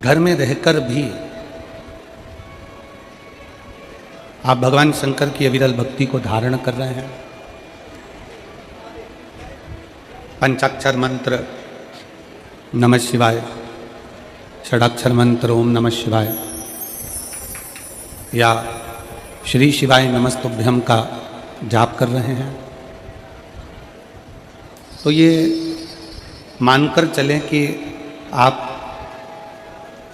घर में रहकर भी आप भगवान शंकर की अविरल भक्ति को धारण कर रहे हैं। पंचाक्षर मंत्र नमः शिवाय, षडाक्षर मंत्र ओम नमः शिवाय या श्री शिवाय नमस्तुभ्यम का जाप कर रहे हैं, तो ये मानकर चलें कि आप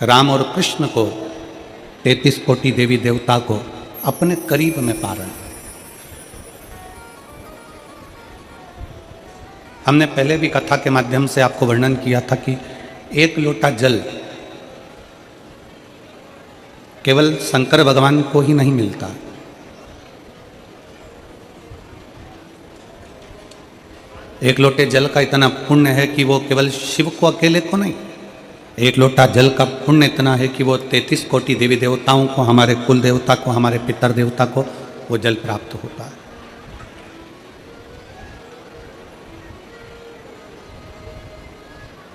राम और कृष्ण को 33 कोटि देवी देवता को अपने करीब में पा रहे हैं। हमने पहले भी कथा के माध्यम से आपको वर्णन किया था कि एक लोटा जल केवल शंकर भगवान को ही नहीं मिलता, एक लोटे जल का इतना पुण्य है कि वो केवल शिव को अकेले को नहीं, एक लोटा जल का पुण्य इतना है कि वो 33 कोटि देवी देवताओं को, हमारे कुल देवता को, हमारे पितर देवता को वो जल प्राप्त होता है।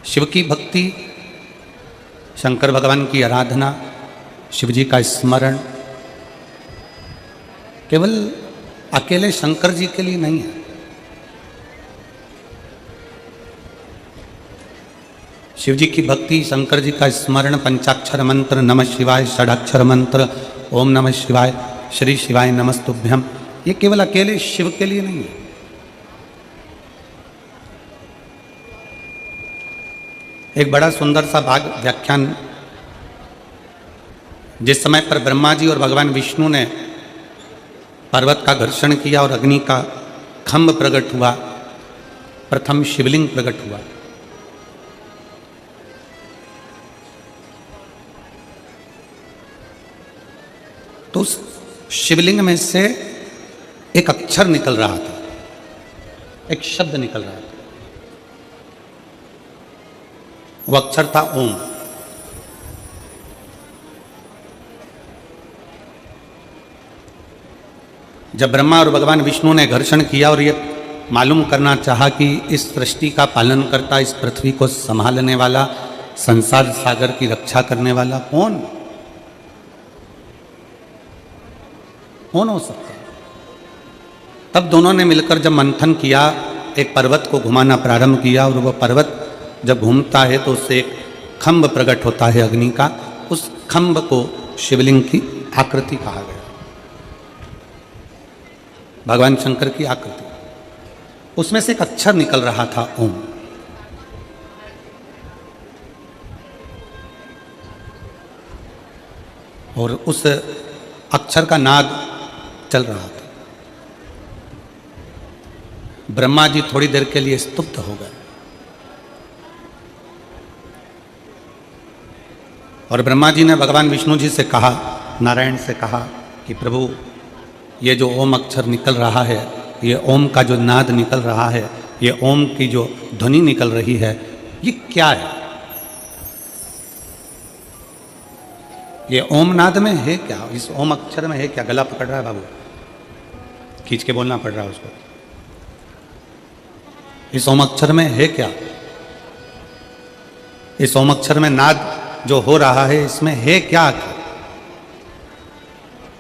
शिव की भक्ति, शंकर भगवान की आराधना, शिव जी का स्मरण केवल अकेले शंकर जी के लिए नहीं है। शिव जी की भक्ति, शंकर जी का स्मरण, पंचाक्षर मंत्र नमः शिवाय, षडाक्षर मंत्र ओम नमः शिवाय, श्री शिवाय नमस्तुभ्यम, ये केवल अकेले शिव के लिए नहीं है। एक बड़ा सुंदर सा भाग व्याख्यान, जिस समय पर ब्रह्मा जी और भगवान विष्णु ने पर्वत का घर्षण किया और अग्नि का खंभ प्रकट हुआ, प्रथम शिवलिंग प्रकट हुआ। तो उस शिवलिंग में से एक अक्षर निकल रहा था, एक शब्द निकल रहा था। वो अक्षर था ओम। जब ब्रह्मा और भगवान विष्णु ने घर्षण किया और ये मालूम करना चाहा कि इस सृष्टि का पालन करता, इस पृथ्वी को संभालने वाला, संसार सागर की रक्षा करने वाला कौन हो सकता है, तब दोनों ने मिलकर जब मंथन किया, एक पर्वत को घुमाना प्रारंभ किया और वह पर्वत जब घूमता है तो उससे एक खंभ प्रकट होता है अग्नि का। उस खंभ को शिवलिंग की आकृति कहा गया, भगवान शंकर की आकृति। उसमें से एक अक्षर निकल रहा था ओम। और उस अक्षर का नाद चल रहा था। ब्रह्मा जी थोड़ी देर के लिए स्तुप्त हो गए और ब्रह्मा जी ने भगवान विष्णु जी से कहा, नारायण से कहा कि प्रभु, ये जो ओम अक्षर निकल रहा है, ये ओम का जो नाद निकल रहा है, ये ओम की जो ध्वनि निकल रही है, ये क्या है? ये ओम नाद में है क्या? इस ओम अक्षर में है क्या? गला पकड़ रहा है बाबू, खींच के बोलना पड़ रहा है उसको। इस ओम अक्षर में है क्या? इस ओम अक्षर में नाद जो हो रहा है, इसमें है क्या?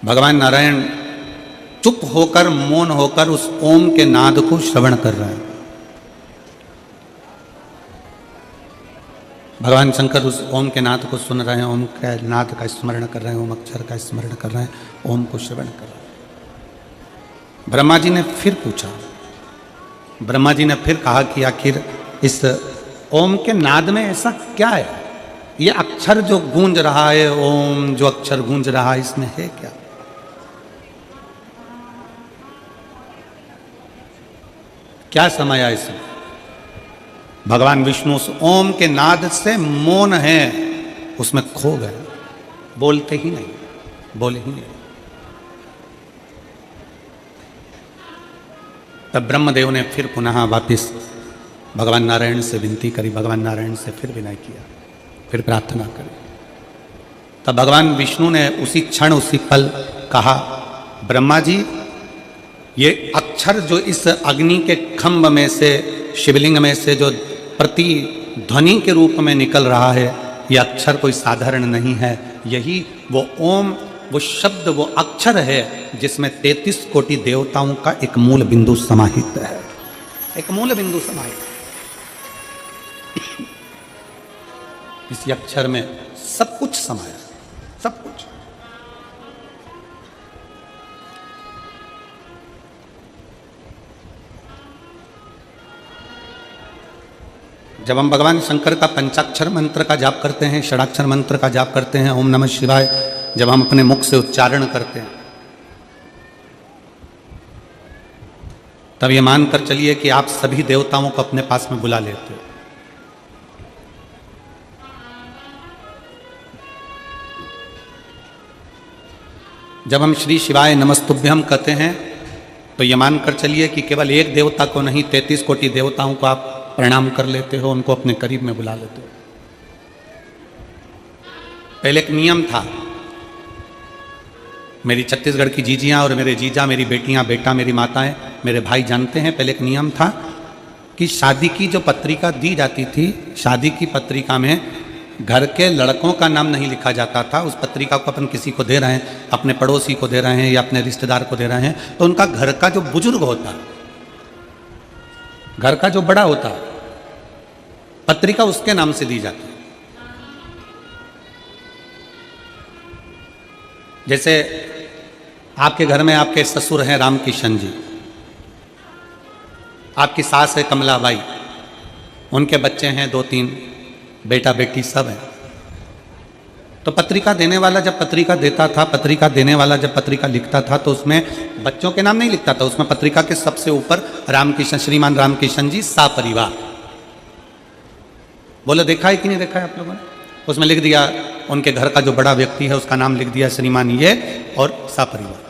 भगवान नारायण चुप होकर, मौन होकर उस ओम के नाद को श्रवण कर रहे हैं। भगवान शंकर उस ओम के नाद को सुन रहे हैं, ओम के नाद का स्मरण कर रहे हैं, ओम अक्षर का स्मरण कर रहे हैं, ओम को श्रवण कर रहे हैं। ब्रह्मा जी ने फिर पूछा, ब्रह्मा जी ने फिर कहा कि आखिर इस ओम के नाद में ऐसा क्या है? ये अक्षर जो गूंज रहा है, ओम जो अक्षर गूंज रहा है, इसमें है क्या? क्या समाया इसमें? भगवान विष्णु उस ओम के नाद से मौन है, उसमें खो गए, बोलते ही नहीं, बोले ही नहीं। तब ब्रह्मदेव ने फिर पुनः वापिस भगवान नारायण से विनती करी, भगवान नारायण से फिर विनय किया, फिर प्रार्थना करी। तब भगवान विष्णु ने उसी क्षण, उसी पल कहा, ब्रह्मा जी, ये अक्षर जो इस अग्नि के खंभ में से, शिवलिंग में से जो प्रति ध्वनि के रूप में निकल रहा है, यह अक्षर कोई साधारण नहीं है, यही वो ओम, वो शब्द, वो अक्षर है जिसमें 33 कोटि देवताओं का एक मूल बिंदु समाहित है, एक मूल बिंदु समाहित। इस अक्षर में सब कुछ समाया, सब कुछ। जब हम भगवान शंकर का पंचाक्षर मंत्र का जाप करते हैं, षडाक्षर मंत्र का जाप करते हैं, ओम नमः शिवाय, जब हम अपने मुख से उच्चारण करते हैं, तब ये मानकर चलिए कि आप सभी देवताओं को अपने पास में बुला लेते हो। जब हम श्री शिवाय नमस्तुभ्यम कहते हैं तो ये मानकर चलिए कि केवल एक देवता को नहीं, 33 कोटि देवताओं को आप प्रणाम कर लेते हो, उनको अपने करीब में बुला लेते हो। पहले एक नियम था, मेरी छत्तीसगढ़ की जीजियां और मेरे जीजा, मेरी बेटियां, बेटा, मेरी माताएं, मेरे भाई जानते हैं, पहले एक नियम था कि शादी की जो पत्रिका दी जाती थी, शादी की पत्रिका में घर के लड़कों का नाम नहीं लिखा जाता था। उस पत्रिका को अपन किसी को दे रहे हैं, अपने पड़ोसी को दे रहे हैं या अपने रिश्तेदार को दे रहे हैं, तो उनका घर का जो बुजुर्ग होता, घर का जो बड़ा होता, पत्रिका उसके नाम से दी जाती। जैसे आपके घर में आपके ससुर हैं रामकिशन जी, आपकी सास है कमलाबाई, उनके बच्चे हैं 2-3, बेटा बेटी सब है। तो पत्रिका देने वाला जब पत्रिका देता था, पत्रिका देने वाला जब पत्रिका लिखता था, तो उसमें बच्चों के नाम नहीं लिखता था, उसमें पत्रिका के सबसे ऊपर रामकिशन, श्रीमान रामकिशन जी सपरिवार। बोलो देखा है कि नहीं देखा है आप लोगों ने? उसमें लिख दिया उनके घर का जो बड़ा व्यक्ति है उसका नाम लिख दिया श्रीमान ये और सपरिवार।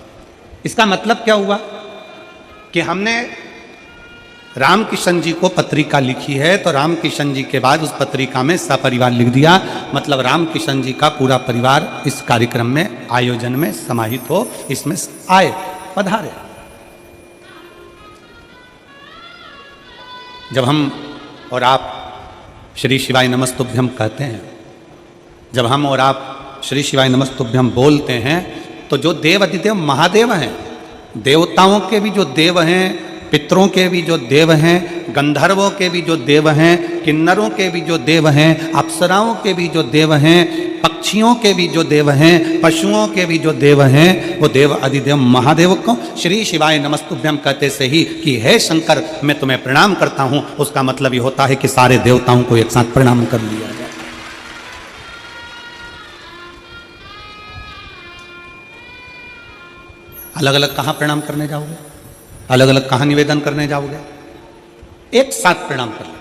इसका मतलब क्या हुआ कि हमने रामकिशन जी को पत्रिका लिखी है, तो रामकिशन जी के बाद उस पत्रिका में सपरिवार लिख दिया, मतलब रामकिशन जी का पूरा परिवार इस कार्यक्रम में, आयोजन में समाहित हो, इसमें आए, पधारे। जब हम और आप श्री शिवाय नमस्तुभ्यम कहते हैं, जब हम और आप श्री शिवाय नमस्तुभ्यम बोलते हैं, तो जो देव अधिदेव महादेव हैं, देवताओं के भी जो देव हैं, पितरों के भी जो देव हैं, गंधर्वों के भी जो देव हैं, किन्नरों के भी जो देव हैं, अप्सराओं के भी जो देव हैं, पक्षियों के भी जो देव हैं, पशुओं के भी जो देव हैं, वो देव अधिदेव महादेव को श्री शिवाय नमस्तुभ्यम कहते से ही कि हे शंकर मैं तुम्हें प्रणाम करता हूँ, उसका मतलब ये होता है कि सारे देवताओं को एक साथ प्रणाम कर लिया जाए। अलग अलग कहाँ प्रणाम करने जाओगे, अलग अलग कहाँ निवेदन करने जाओगे, एक साथ प्रणाम कर लो।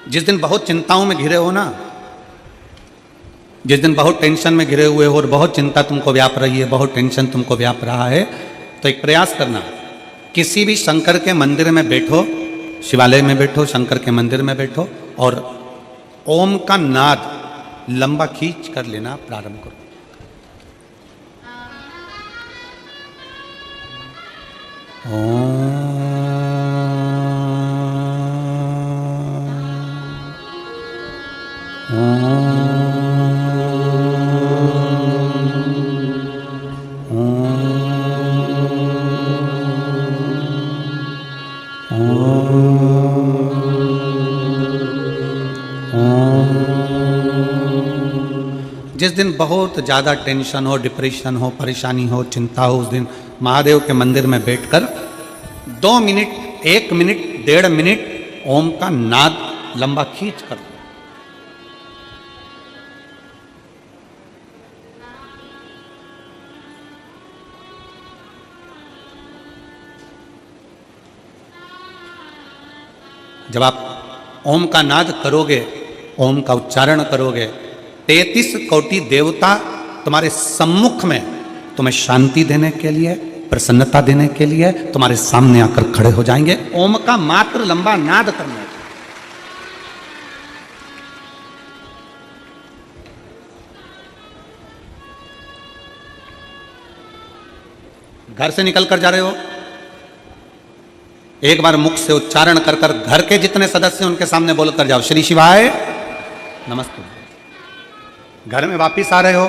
जिस दिन बहुत चिंताओं में घिरे हो ना, जिस दिन बहुत टेंशन में घिरे हुए हो और बहुत चिंता तुमको व्याप रही है, बहुत टेंशन तुमको व्याप रहा है, तो एक प्रयास करना, किसी भी शंकर के मंदिर में बैठो, शिवालय में बैठो, शंकर के मंदिर में बैठो और ओम का नाद लंबा खींच कर लेना प्रारंभ करो। जिस दिन बहुत ज़्यादा टेंशन हो, डिप्रेशन हो, परेशानी हो, चिंता हो, उस दिन महादेव के मंदिर में बैठकर 2 मिनट, 1 मिनट, 1.5 मिनट ओम का नाद लंबा खींच कर दो। जब आप ओम का नाद करोगे, ओम का उच्चारण करोगे, 33 कोटि देवता तुम्हारे सम्मुख में तुम्हें शांति देने के लिए, प्रसन्नता देने के लिए तुम्हारे सामने आकर खड़े हो जाएंगे। ओम का मात्र लंबा नाद करना है। घर से निकल कर जा रहे हो, एक बार मुख से उच्चारण कर कर घर के जितने सदस्य हैं उनके सामने बोलकर जाओ, श्री शिवाय नमस्ते। घर में वापिस आ रहे हो,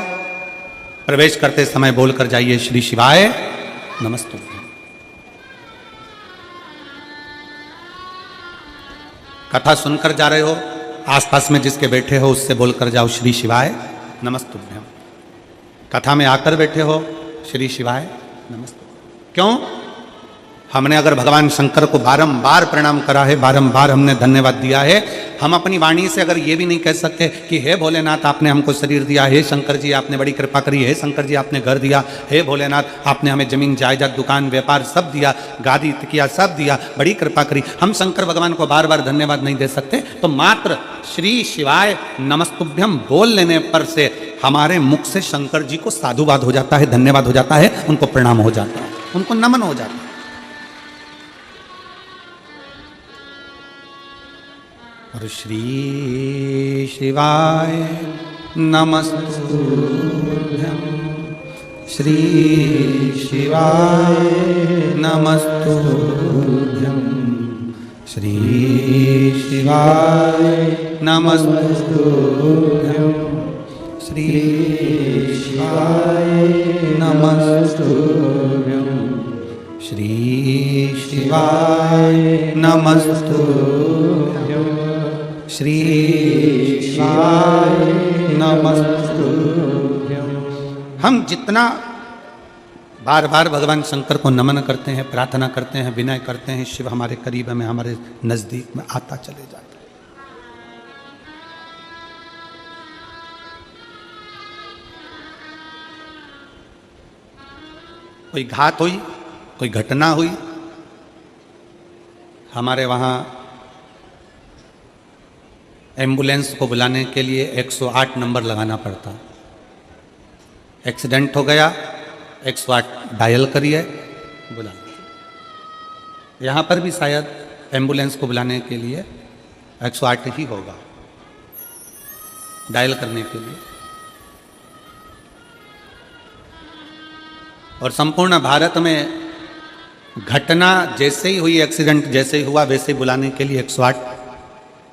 प्रवेश करते समय बोलकर जाइए, श्री शिवाय नमस्ते। कथा सुनकर जा रहे हो, आसपास में जिसके बैठे हो उससे बोलकर जाओ, श्री शिवाय नमस्तुभ्यम। कथा में आकर बैठे हो, श्री शिवाय नमस्ते। क्यों? हमने अगर भगवान शंकर को बारंबार प्रणाम करा है, बारंबार हमने धन्यवाद दिया है, हम अपनी वाणी से अगर ये भी नहीं कह सकते कि हे भोलेनाथ आपने हमको शरीर दिया, हे शंकर जी आपने बड़ी कृपा करी, हे शंकर जी आपने घर दिया, हे भोलेनाथ आपने हमें जमीन जायदाद दुकान व्यापार सब दिया, गादी तकिया सब दिया, बड़ी कृपा करी, हम शंकर भगवान को बार बार धन्यवाद नहीं दे सकते, तो मात्र श्री शिवाय नमस्तुभ्यम बोल लेने पर से हमारे मुख से शंकर जी को साधुवाद हो जाता है, धन्यवाद हो जाता है, उनको प्रणाम हो जाता है, उनको नमन हो जाता है। और श्री शिवाय नमस्तुभ्यम, श्री शिवाय नमस्तुभ्यम, श्री शिवाय नमस्तुभ्यम, श्री शिवाय नमस्तुभ्यम, श्री शिवाय नमस्तुभ्यम, श्री शिवाय नमस्तुभ्यम। हम जितना बार बार भगवान शंकर को नमन करते हैं, प्रार्थना करते हैं, विनय करते हैं, शिव हमारे करीब में, हमारे नजदीक में आता चले जाता है। कोई घात हुई, कोई घटना हुई, हमारे वहाँ एम्बुलेंस को बुलाने के लिए 108 नंबर लगाना पड़ता। एक्सीडेंट हो गया, 108 डायल करिए, बुला। यहाँ पर भी शायद एम्बुलेंस को बुलाने के लिए 108 ही होगा डायल करने के लिए। और संपूर्ण भारत में घटना जैसे ही हुई, एक्सीडेंट जैसे ही हुआ, वैसे ही बुलाने के लिए 108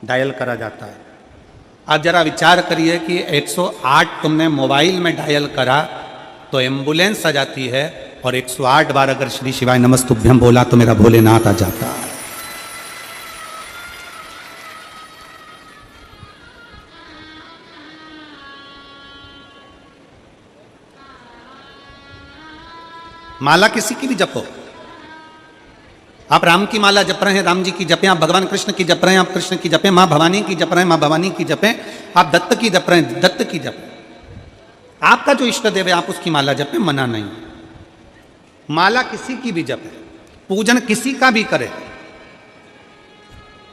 डायल करा जाता है। आप जरा विचार करिए कि 108 तुमने मोबाइल में डायल करा तो एम्बुलेंस आ जाती है, और 108 बार अगर श्री शिवाय नमस्तुभ्यम बोला तो मेरा भोलेनाथ आ जाता है। माला किसी की भी जपो, आप राम की माला जप रहे हैं, राम जी की जपें, आप भगवान कृष्ण की जप रहे हैं, आप कृष्ण की जपें, माँ भवानी की जप रहे हैं, माँ भवानी की जपें, आप दत्त की जप रहे हैं, दत्त की जपें। आपका जो इष्ट देव है आप उसकी माला जपें, मना नहीं। माला किसी की भी जपे, पूजन किसी का भी करे,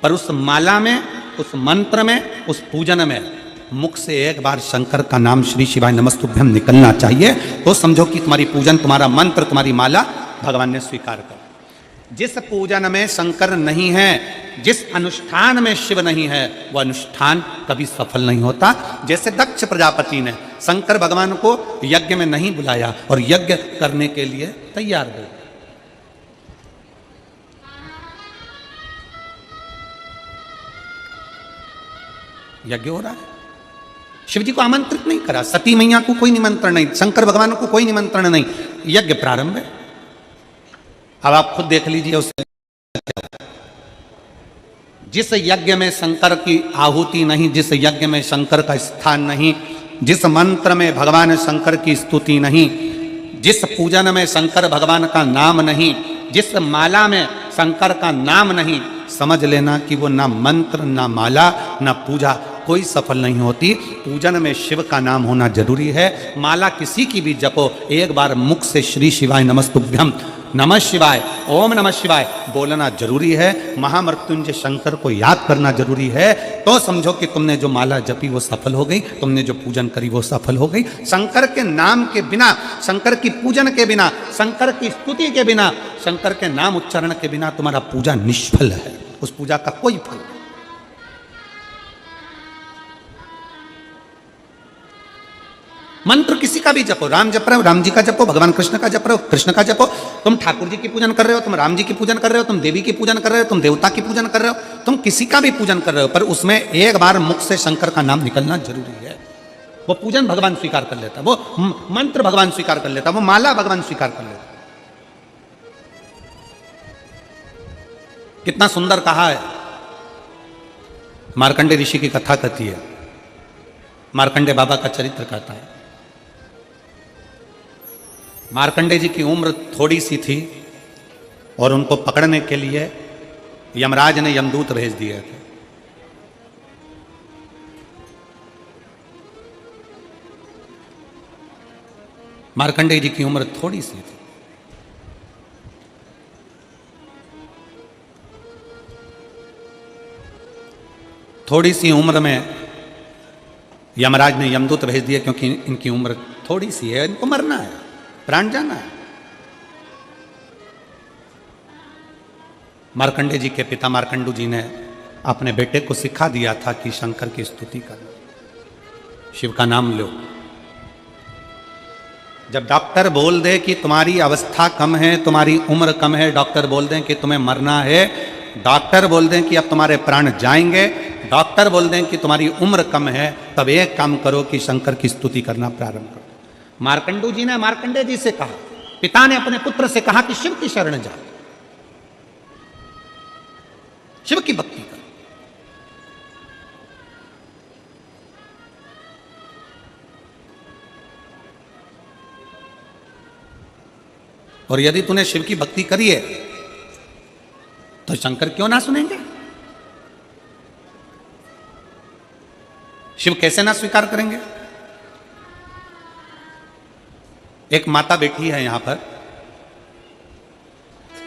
पर उस माला में, उस मंत्र में, उस पूजन में मुख से एक बार शंकर का नाम श्री शिवाय नमस्तुभ्यम निकलना चाहिए, तो समझो कि तुम्हारी पूजन, तुम्हारा मंत्र, तुम्हारी माला भगवान ने स्वीकार कर। जिस पूजन में शंकर नहीं है, जिस अनुष्ठान में शिव नहीं है, वह अनुष्ठान कभी सफल नहीं होता। जैसे दक्ष प्रजापति ने शंकर भगवान को यज्ञ में नहीं बुलाया और यज्ञ करने के लिए तैयार हो, यज्ञ हो रहा है, शिव जी को आमंत्रित नहीं करा, सती मैया को कोई निमंत्रण नहीं, शंकर भगवान को कोई निमंत्रण नहीं, यज्ञ प्रारंभ है। अब आप खुद देख लीजिए उस जिस यज्ञ में शंकर की आहुति नहीं, जिस यज्ञ में शंकर का स्थान नहीं, जिस मंत्र में भगवान शंकर की स्तुति नहीं, जिस पूजन में शंकर भगवान का नाम नहीं, जिस माला में शंकर का नाम नहीं, समझ लेना कि वो ना मंत्र, ना माला, ना पूजा कोई सफल नहीं होती। पूजन में शिव का नाम होना जरूरी है। माला किसी की भी जपो, एक बार मुख से श्री शिवाय नमस्तुभ्यम, नमः शिवाय, ओम नमः शिवाय बोलना जरूरी है। महामृत्युंजय शंकर को याद करना जरूरी है, तो समझो कि तुमने जो माला जपी वो सफल हो गई, तुमने जो पूजन करी वो सफल हो गई। शंकर के नाम के बिना, शंकर की पूजन के बिना, शंकर की स्तुति के बिना, शंकर के नाम उच्चारण के बिना तुम्हारा पूजा निष्फल है, उस पूजा का कोई फल नहीं। मंत्र किसी का भी जपो, राम जप रहे हो राम जी का जपो, भगवान कृष्ण का जप रहे हो कृष्ण का जपो, तुम ठाकुर जी की पूजन कर रहे हो, तुम राम जी की पूजन कर रहे हो, तुम देवी की पूजन कर रहे हो, तुम देवता की पूजन कर रहे हो, तुम किसी का भी पूजन कर रहे हो, पर उसमें एक बार मुख से शंकर का नाम निकलना जरूरी है। वो पूजन भगवान स्वीकार कर लेता, वो मंत्र भगवान स्वीकार कर लेता, वो माला भगवान स्वीकार कर लेता। कितना सुंदर कहा है। मार्कंडे ऋषि की कथा कहती है, मार्कंडे बाबा का चरित्र कहता है। मार्कंडे जी की उम्र थोड़ी सी थी और उनको पकड़ने के लिए यमराज ने यमदूत भेज दिए थे। मार्कंडे जी की उम्र थोड़ी सी थी। थोड़ी सी उम्र में यमराज ने यमदूत भेज दिए, क्योंकि इनकी उम्र थोड़ी सी है, इनको मरना है, प्राण जाना है। मार्कंडे जी के पिता मार्कंडू जी ने अपने बेटे को सिखा दिया था कि शंकर की स्तुति करना, शिव का नाम लो। जब डॉक्टर बोल दे कि तुम्हारी अवस्था कम है, तुम्हारी उम्र कम है, डॉक्टर बोल दें कि तुम्हें मरना है, डॉक्टर बोल दें कि अब तुम्हारे प्राण जाएंगे, डॉक्टर बोल दें कि तुम्हारी उम्र कम है, तब एक काम करो कि शंकर की स्तुति करना प्रारंभ करो। मार्कंडू जी ने मार्कंडे जी से कहा, पिता ने अपने पुत्र से कहा कि शिव की शरण जा, शिव की भक्ति कर। और यदि तूने शिव की भक्ति करी है तो शंकर क्यों ना सुनेंगे? शिव कैसे ना स्वीकार करेंगे? एक माता बैठी है यहां पर,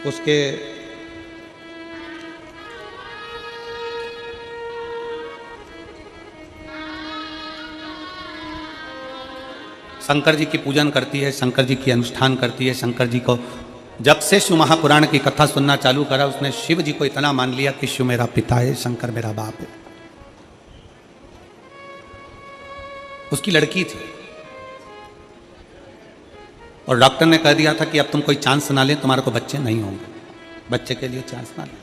उसके शंकर जी की पूजन करती है, शंकर जी की अनुष्ठान करती है। शंकर जी को जब से शिव महापुराण की कथा सुनना चालू करा, उसने शिव जी को इतना मान लिया कि शिव मेरा पिता है, शंकर मेरा बाप है। उसकी लड़की थी और डॉक्टर ने कह दिया था कि अब तुम कोई चांस ना ले, तुम्हारे को बच्चे नहीं होंगे, बच्चे के लिए चांस ना ले।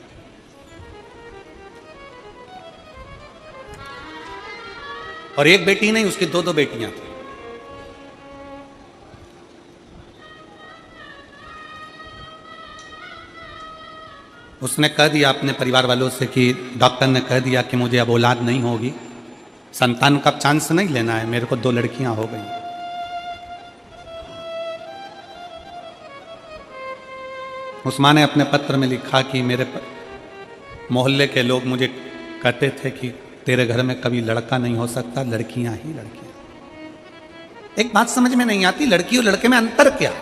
और एक बेटी नहीं, उसकी दो दो बेटियां थी। उसने कह दिया अपने परिवार वालों से कि डॉक्टर ने कह दिया कि मुझे अब औलाद नहीं होगी, संतान का चांस नहीं लेना है, मेरे को दो लड़कियां हो गई। उस माँ ने अपने पत्र में लिखा कि मेरे मोहल्ले के लोग मुझे कहते थे कि तेरे घर में कभी लड़का नहीं हो सकता, लड़कियां ही लड़कियां। एक बात समझ में नहीं आती, लड़की और लड़के में अंतर क्या?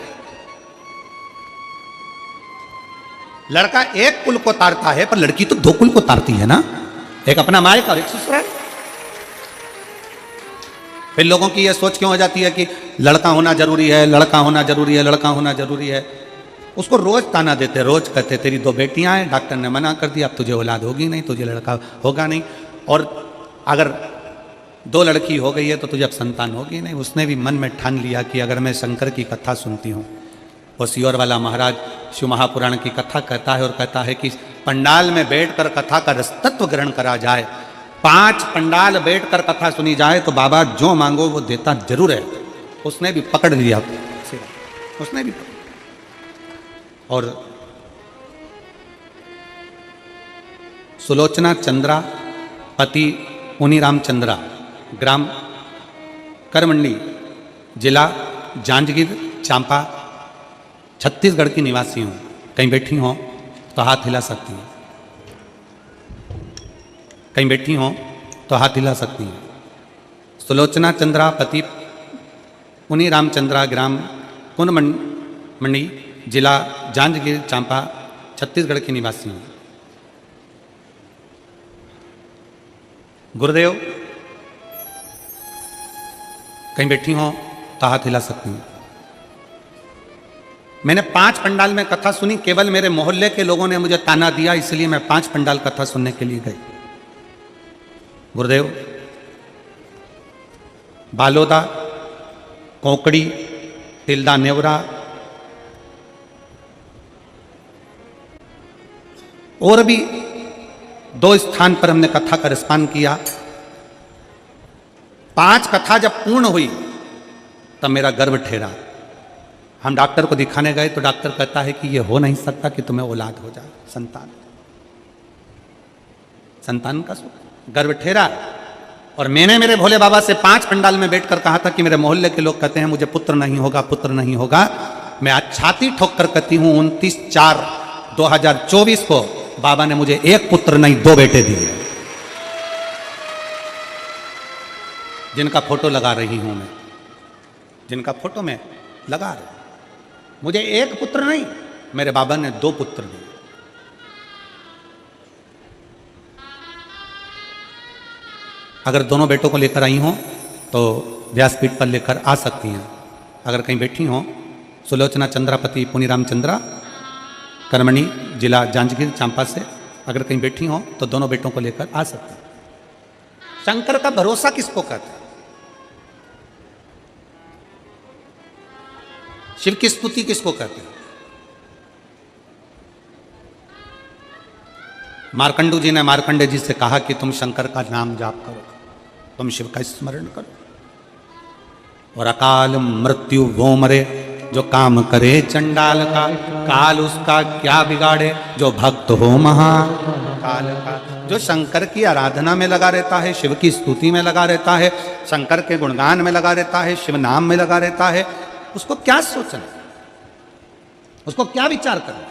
लड़का एक कुल को तारता है, पर लड़की तो दो कुल को तारती है ना, एक अपना मायक और एक ससुराल। फिर लोगों की यह सोच क्यों हो जाती है कि लड़का होना जरूरी है, लड़का होना जरूरी है, लड़का होना जरूरी है। उसको रोज ताना देते, रोज कहते तेरी दो बेटियां हैं, डॉक्टर ने मना कर दिया, अब तुझे औलाद होगी नहीं, तुझे लड़का होगा नहीं, और अगर दो लड़की हो गई है तो तुझे अब संतान होगी नहीं। उसने भी मन में ठान लिया कि अगर मैं शंकर की कथा सुनती हूँ, वो सियोर वाला महाराज शिव महापुराण की कथा कहता है और कहता है कि पंडाल में बैठकर कथा का रसतत्व ग्रहण करा जाए, 5 पंडाल बैठकर कथा सुनी जाए तो बाबा जो मांगो वो देता जरूर है। उसने भी पकड़ लिया, उसने भी पकड़। और सुलोचना चंद्रा पति उनीराम चंद्रा, ग्राम करमंडी, जिला जांजगीर चांपा, छत्तीसगढ़ की निवासी हूँ। कहीं बैठी हो तो हाथ हिला सकती हैं, कहीं बैठी हो तो हाथ हिला सकती हैं। सुलोचना चंद्रा पति उन्हीं रामचंद्रा, ग्राम कुंड मंडी, जिला जांजगीर चांपा, छत्तीसगढ़ की निवासी हूँ। गुरुदेव, कहीं बैठी हो तो हाथ हिला सकती हैं। मैंने 5 पंडाल में कथा सुनी, केवल मेरे मोहल्ले के लोगों ने मुझे ताना दिया, इसलिए मैं 5 पंडाल कथा सुनने के लिए गई। गुरुदेव, बालोदा कोंकड़ी, तिल्दा नेवरा और भी 2 स्थान पर हमने कथा का रिस्पान किया। 5 कथा जब पूर्ण हुई तब मेरा गर्व ठहरा। हम डॉक्टर को दिखाने गए तो डॉक्टर कहता है कि यह हो नहीं सकता कि तुम्हें औलाद हो जाए, संतान का सुख। गर्व ठहरा। और मैंने मेरे भोले बाबा से 5 पंडाल में बैठकर कहा था कि मेरे मोहल्ले के लोग कहते हैं मुझे पुत्र नहीं होगा, पुत्र नहीं होगा। मैं आज छाती ठोक कर कहती हूं 29/4/2024 को बाबा ने मुझे 1 पुत्र नहीं 2 बेटे दिए, जिनका फोटो लगा रही हूं मैं, जिनका फोटो मैं लगा रही। मुझे 1 पुत्र नहीं, मेरे बाबा ने 2 पुत्र दिए। अगर दोनों बेटों को लेकर आई हो तो व्यासपीठ पर लेकर आ सकती हैं। अगर कहीं बैठी हो, सुलोचना चंद्रापति पुनीराम चंद्रा, कर्मणी, जिला जांजगीर चांपा से अगर कहीं बैठी हो तो दोनों बेटों को लेकर आ सकती हैं। शंकर का भरोसा किसको कहते हैं? शिव की स्तुति किसको कहते हैं? मार्कंडू जी ने मार्कंडे जी से कहा कि तुम शंकर का नाम जाप करो, तुम शिव का स्मरण करो, और अकाल मृत्यु वो मरे जो काम करे चंडाल का, काल उसका क्या बिगाड़े जो भक्त हो महाकाल का। जो शंकर की आराधना में लगा रहता है, शिव की स्तुति में लगा रहता है, शंकर के गुणगान में लगा रहता है, शिव नाम में लगा रहता है, उसको क्या सोचना, उसको क्या विचार करना।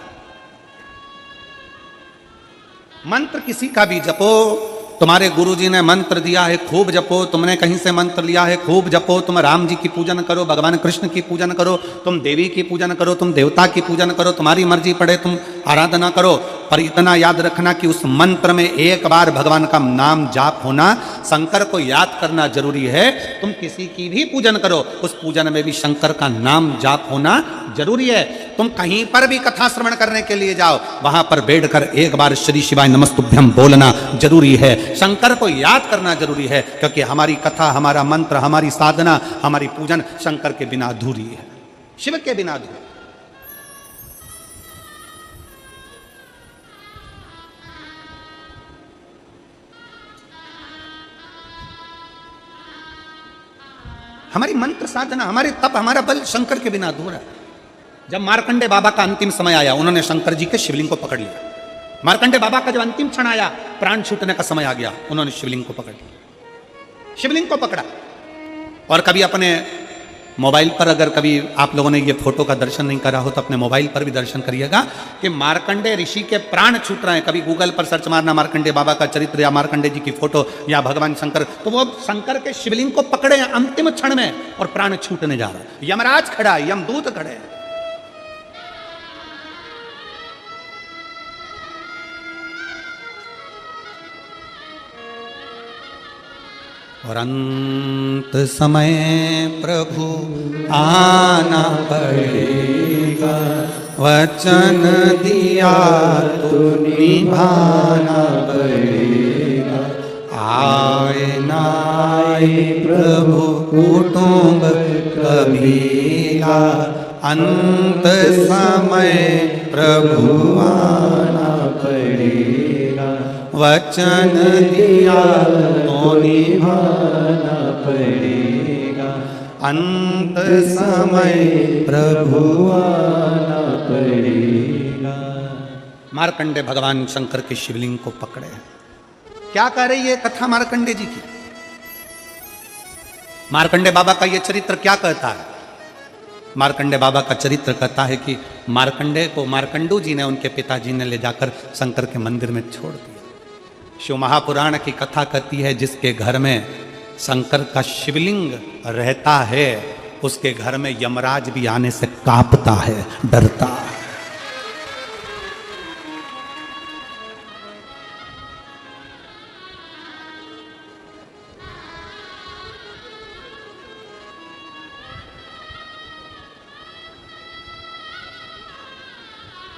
मंत्र किसी का भी जपो, तुम्हारे गुरुजी ने मंत्र दिया है खूब जपो, तुमने कहीं से मंत्र लिया है खूब जपो। तुम राम जी की पूजन करो, भगवान कृष्ण की पूजन करो, तुम देवी की पूजन करो, तुम देवता की पूजन करो, तुम्हारी मर्जी पड़े तुम आराधना करो, पर इतना याद रखना कि उस मंत्र में एक बार भगवान का नाम जाप होना, शंकर को याद करना जरूरी है। तुम किसी की भी पूजन करो, उस पूजन में भी शंकर का नाम जाप होना जरूरी है। तुम कहीं पर भी कथा श्रवण करने के लिए जाओ, वहां पर बैठकर एक बार श्री शिवाय नमस्तुभ्यम बोलना जरूरी है, शंकर को याद करना जरूरी है, क्योंकि हमारी कथा, हमारा मंत्र, हमारी साधना, हमारी पूजन शंकर के बिना अधूरी है, शिव के बिना अधूरी। हमारी मंत्र साधना, हमारे तप, हमारा बल शंकर के बिना अधूरा है। जब मार्कंडे बाबा का अंतिम समय आया, उन्होंने शंकर जी के शिवलिंग को पकड़ लिया। मार्कंडे बाबा का जब अंतिम क्षण आया, प्राण छूटने का समय आ गया, उन्होंने शिवलिंग को पकड़ लिया, शिवलिंग को पकड़ा। और कभी अपने मोबाइल पर, अगर कभी आप लोगों ने ये फोटो का दर्शन नहीं करा हो तो अपने मोबाइल पर भी दर्शन करिएगा कि मार्कंडे ऋषि के प्राण छूट रहे हैं। कभी गूगल पर सर्च मारना मार्कंडे बाबा का चरित्र या मार्कंडे जी की फोटो या भगवान शंकर, तो वो शंकर के शिवलिंग को पकड़े हैं अंतिम क्षण में और प्राण छूटने जा रहा है। यमराज खड़ा है, यमदूत खड़े हैं। और अंत समय प्रभु आना पड़ेगा, वचन दिया तो निभाना पड़ेगा। आए ना आए प्रभु कुटुंब कबीला, अंत समय प्रभु आना पड़ेगा, वचन दिया तो निभाना पड़ेगा, अंत समय प्रभु आना पड़ेगा। मार्कंडे भगवान शंकर के शिवलिंग को पकड़े हैं। क्या कह रही है कथा मार्कंडे जी की? मार्कंडे बाबा का ये चरित्र क्या कहता है? मार्कंडे बाबा का चरित्र कहता है कि मार्कंडे को मार्कंडू जी ने, उनके पिताजी ने ले जाकर शंकर के मंदिर में छोड़ दिया। शिव महापुराण की कथा कहती है, जिसके घर में शंकर का शिवलिंग रहता है, उसके घर में यमराज भी आने से कांपता है, डरता है।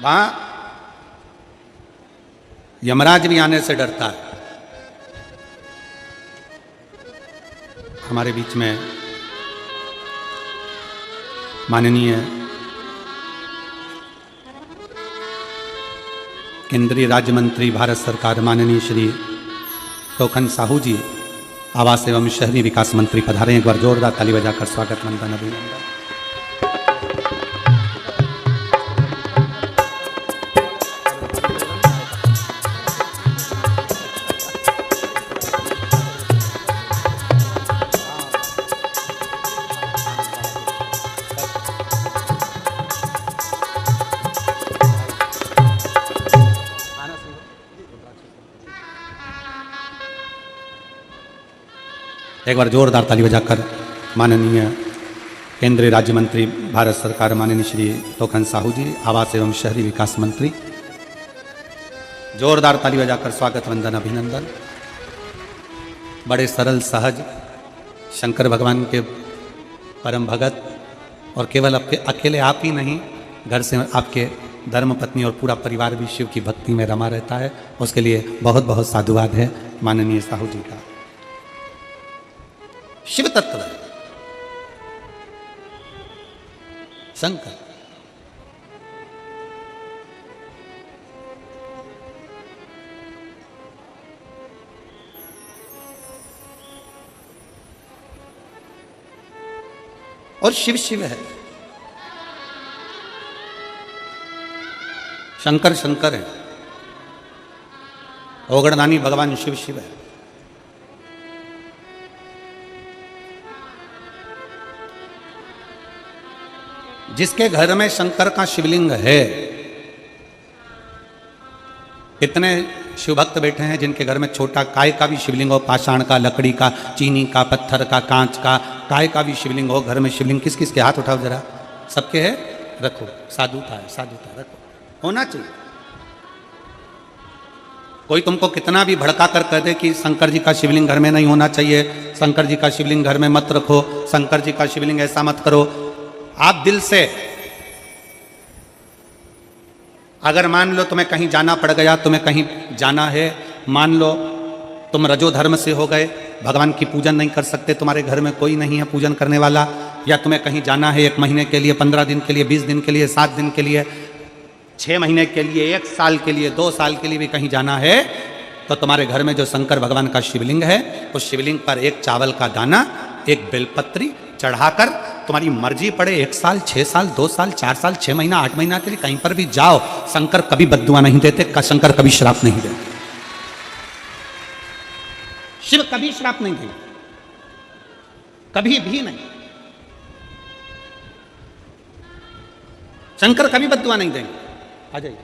वहां यमराज भी आने से डरता है। हमारे बीच में माननीय केंद्रीय राज्य मंत्री भारत सरकार माननीय श्री टोकन साहू जी आवास एवं शहरी विकास मंत्री पधारे। एक बार जोरदार ताली बजाकर स्वागत वंदन अभिनंदन। एक बार जोरदार ताली बजाकर माननीय केंद्रीय राज्य मंत्री भारत सरकार माननीय श्री टोकन साहू जी आवास एवं शहरी विकास मंत्री, जोरदार ताली बजाकर स्वागत वंदन अभिनंदन। बड़े सरल सहज शंकर भगवान के परम भगत और केवल आपके अकेले आप ही नहीं, घर से आपके धर्मपत्नी और पूरा परिवार भी शिव की भक्ति में रमा रहता है। उसके लिए बहुत बहुत साधुवाद है माननीय साहू जी का। शिव तत्व शंकर और शिव शिव है, शंकर शंकर है, ओगड़दानी भगवान शिव शिव है। जिसके घर में शंकर का शिवलिंग है, इतने शिव भक्त बैठे हैं जिनके घर में छोटा काय का भी शिवलिंग हो, पाषाण का, लकड़ी का, चीनी का, पत्थर का, कांच का, काय का भी शिवलिंग हो घर में। शिवलिंग किस किस के हाथ उठाओ जरा, सबके है, रखो। साधुता है, साधुता रखो, होना चाहिए। कोई तुमको कितना भी भड़का कर कह दे कि शंकर जी का शिवलिंग घर में नहीं होना चाहिए, शंकर जी का शिवलिंग घर में मत रखो, शंकर जी का शिवलिंग ऐसा मत करो, आप दिल से अगर मान लो तुम्हें कहीं जाना पड़ गया, तुम्हें कहीं जाना है, मान लो तुम रजो धर्म से हो गए, भगवान की पूजन नहीं कर सकते, तुम्हारे घर में कोई नहीं है पूजन करने वाला, या तुम्हें कहीं जाना है 1 महीने के लिए, 15 दिन के लिए, 20 दिन के लिए, 7 दिन के लिए, 6 महीने के लिए, 1 साल के लिए, 2 साल के लिए भी कहीं जाना है, तो तुम्हारे घर में जो शंकर भगवान का शिवलिंग है, उस शिवलिंग पर एक चावल का दाना, एक बेलपत्री चढ़ाकर तुम्हारी मर्जी पड़े 1 साल, 6 साल, 2 साल, 4 साल, 6 महीना, 8 महीना के लिए कहीं पर भी जाओ, शंकर कभी बद्दुआ नहीं देते, शंकर कभी श्राप नहीं देते, शिव कभी श्राप नहीं देंगे, कभी भी नहीं। शंकर कभी बद्दुआ नहीं देंगे। आ जाइए।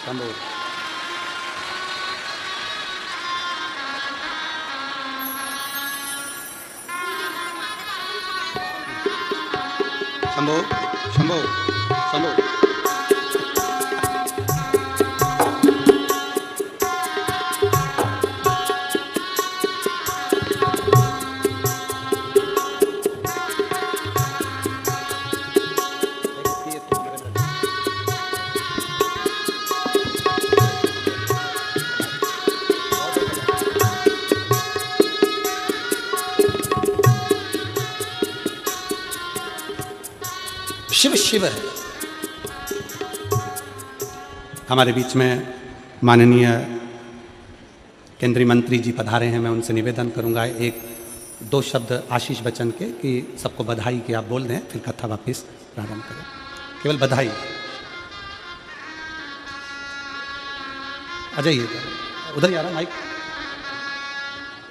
शंभो शंभो शंभो शंभो। शिव शिव है। हमारे बीच में माननीय केंद्रीय मंत्री जी पधारे हैं, मैं उनसे निवेदन करूंगा 1-2 शब्द आशीष बच्चन के कि सबको बधाई कि आप बोल दें, फिर कथा वापस प्रारंभ करें। केवल बधाई। आ जाइए, उधर ही आ रहा माइक,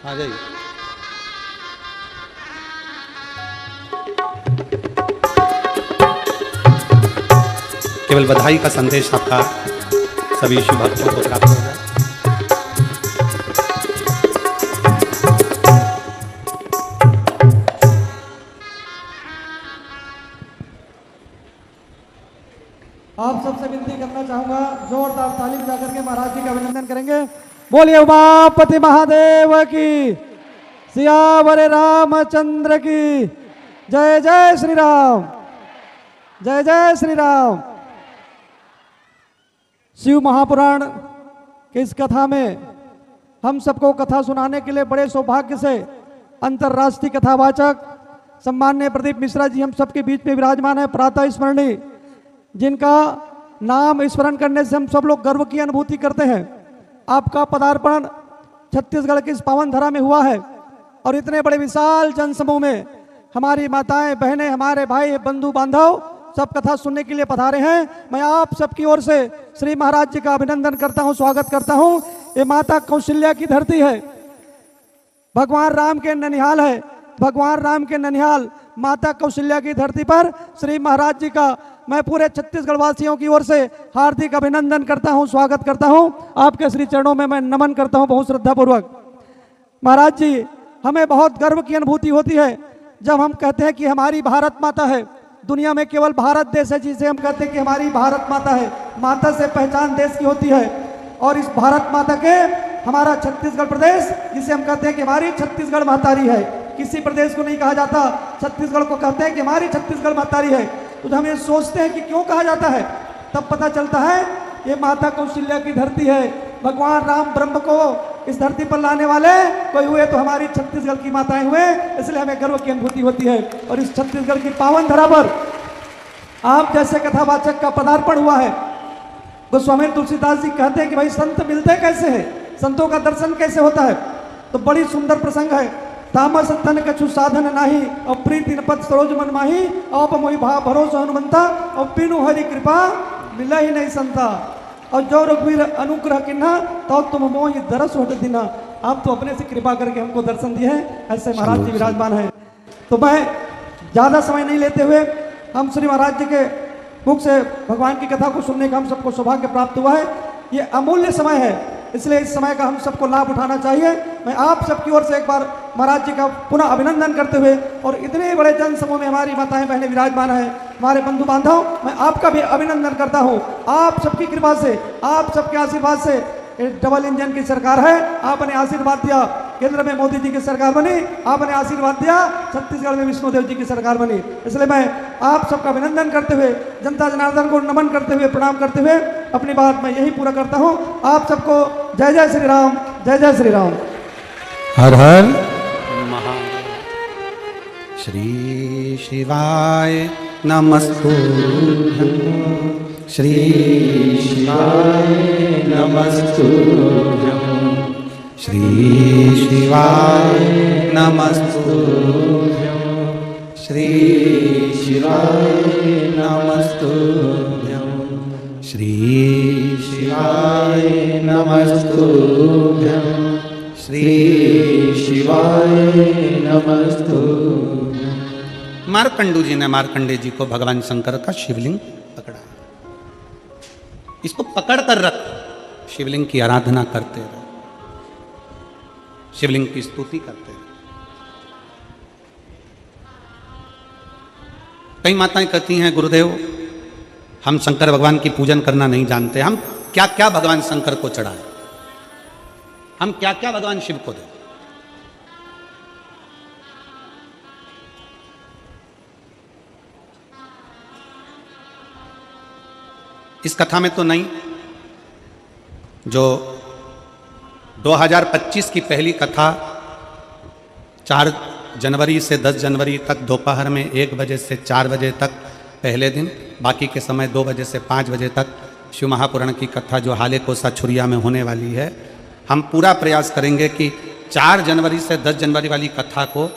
आ जाइए। केवल बधाई का संदेश आपका सभी शिव भक्तों को प्राप्त होगा। आप सबसे विनती करना चाहूंगा, जोरदार ताली बजा करके महाराज जी का अभिनंदन करेंगे। बोलिए उमापति महादेव की, सियावर रामचंद्र की जय। जय श्री राम, जय जय श्री राम। शिव महापुराण के इस कथा में हम सबको कथा सुनाने के लिए बड़े सौभाग्य से अंतर्राष्ट्रीय कथावाचक सम्माननीय प्रदीप मिश्रा जी हम सबके बीच में विराजमान है, प्रातः स्मरणीय, जिनका नाम स्मरण करने से हम सब लोग गर्व की अनुभूति करते हैं। आपका पदार्पण छत्तीसगढ़ की इस पावन धरा में हुआ है और इतने बड़े विशाल जनसमूह में हमारी माताएं, बहनें, हमारे भाई, बंधु बांधव सब कथा सुनने के लिए पधारे हैं। मैं आप सबकी ओर से श्री महाराज जी का अभिनंदन करता हूं, स्वागत करता हूं। ये माता कौशल्या की धरती है, भगवान राम के ननिहाल है। भगवान राम के ननिहाल माता कौशल्या की धरती पर श्री महाराज जी का मैं पूरे छत्तीसगढ़ वासियों की ओर से हार्दिक अभिनंदन करता हूं, स्वागत करता हूं। आपके श्री चरणों में मैं नमन करता हूं बहुत श्रद्धापूर्वक। महाराज जी, हमें बहुत गर्व की अनुभूति होती है जब हम कहते हैं कि हमारी भारत माता है। दुनिया में केवल भारत देश है जिसे हम कहते हैं कि हमारी भारत माता है। माता से पहचान देश की होती है और इस भारत माता के हमारा छत्तीसगढ़ प्रदेश, जिसे हम कहते हैं कि हमारी छत्तीसगढ़ महतारी है। किसी प्रदेश को नहीं कहा जाता, छत्तीसगढ़ को कहते हैं कि हमारी छत्तीसगढ़ महतारी है। तो जब हम ये सोचते हैं कि क्यों कहा जाता है, तब पता चलता है ये माता कौशल्या की धरती है। भगवान राम ब्रह्म को इस धरती पर लाने वाले कोई हुए तो हमारी छत्तीसगढ़ की माताएं हुए, इसलिए हमें गर्व की अनुभूति होती है। और इस छत्तीसगढ़ की पावन धरा पर आप जैसे कथावाचक का पदार्पण हुआ है। गोस्वामी तुलसीदास जी कहते हैं कि भाई संत मिलते कैसे हैं, संतों का दर्शन कैसे होता है। तो बड़ी सुंदर प्रसंग है। तामस तन कछु साधन नाही और प्रीति पद सरोज मन माही आप मोहि भाव भरोसा हनुमंता और बिनु हरि कृपा मिला ही नहीं संता और जो रघुवीर अनुग्रह किन्हा तो तुम मोहि दरस होट दिना। आप तो अपने से कृपा करके हमको दर्शन दिए हैं, ऐसे महाराज जी विराजमान है। तो मैं ज़्यादा समय नहीं लेते हुए हम श्री महाराज जी के मुख से भगवान की कथा को सुनने का हम सबको सौभाग्य प्राप्त हुआ है। ये अमूल्य समय है, इसलिए इस समय का हम सबको लाभ उठाना चाहिए। मैं आप सबकी ओर से एक बार महाराज जी का पुनः अभिनंदन करते हुए और इतने बड़े जन समूह में हमारी माताएं बहनें विराजमान है, हमारे बंधु बांधव, मैं आपका भी अभिनंदन करता हूं। आप सबकी कृपा से, आप सबके आशीर्वाद से डबल इंजन की सरकार है। आपने आशीर्वाद दिया, केंद्र में मोदी जी की सरकार बनी, आपने आशीर्वाद दिया छत्तीसगढ़ में विष्णुदेव जी की सरकार बनी। इसलिए मैं आप सबका अभिनंदन करते हुए, जनता जनार्दन को नमन करते हुए, प्रणाम करते हुए अपनी बात मैं यही पूरा करता हूँ। आप सबको जय जय श्री राम, जय जय श्री राम। हर हर महादेव। श्री शिवाय नमस्तुभ्यं, श्री शिवाय नमस्तुभ्यं, श्री शिवाय नमस्तुभ्यं, श्री शिवाय नमस्तुभ्यं, श्री शिवाय नमस्तुभ्यं, श्री शिवाय नमस्तुभ्यं। मार्कंडू जी ने मार्कंडे जी को भगवान शंकर का शिवलिंग पकड़ा, इसको पकड़ कर रख, शिवलिंग की आराधना करते रहो, शिवलिंग की स्तुति करते रहो। कई माताएं कहती हैं गुरुदेव हम शंकर भगवान की पूजन करना नहीं जानते, हम क्या क्या भगवान शंकर को चढ़ाएं, हम क्या क्या भगवान शिव को दें। इस कथा में तो नहीं, जो 2025 की पहली कथा 4 जनवरी से 10 जनवरी तक दोपहर में 1 बजे से 4 बजे तक पहले दिन, बाकी के समय 2 बजे से 5 बजे तक शिव महापुराण की कथा जो हाले कोसा छुरिया में होने वाली है। हम पूरा प्रयास करेंगे कि 4 जनवरी से 10 जनवरी वाली कथा को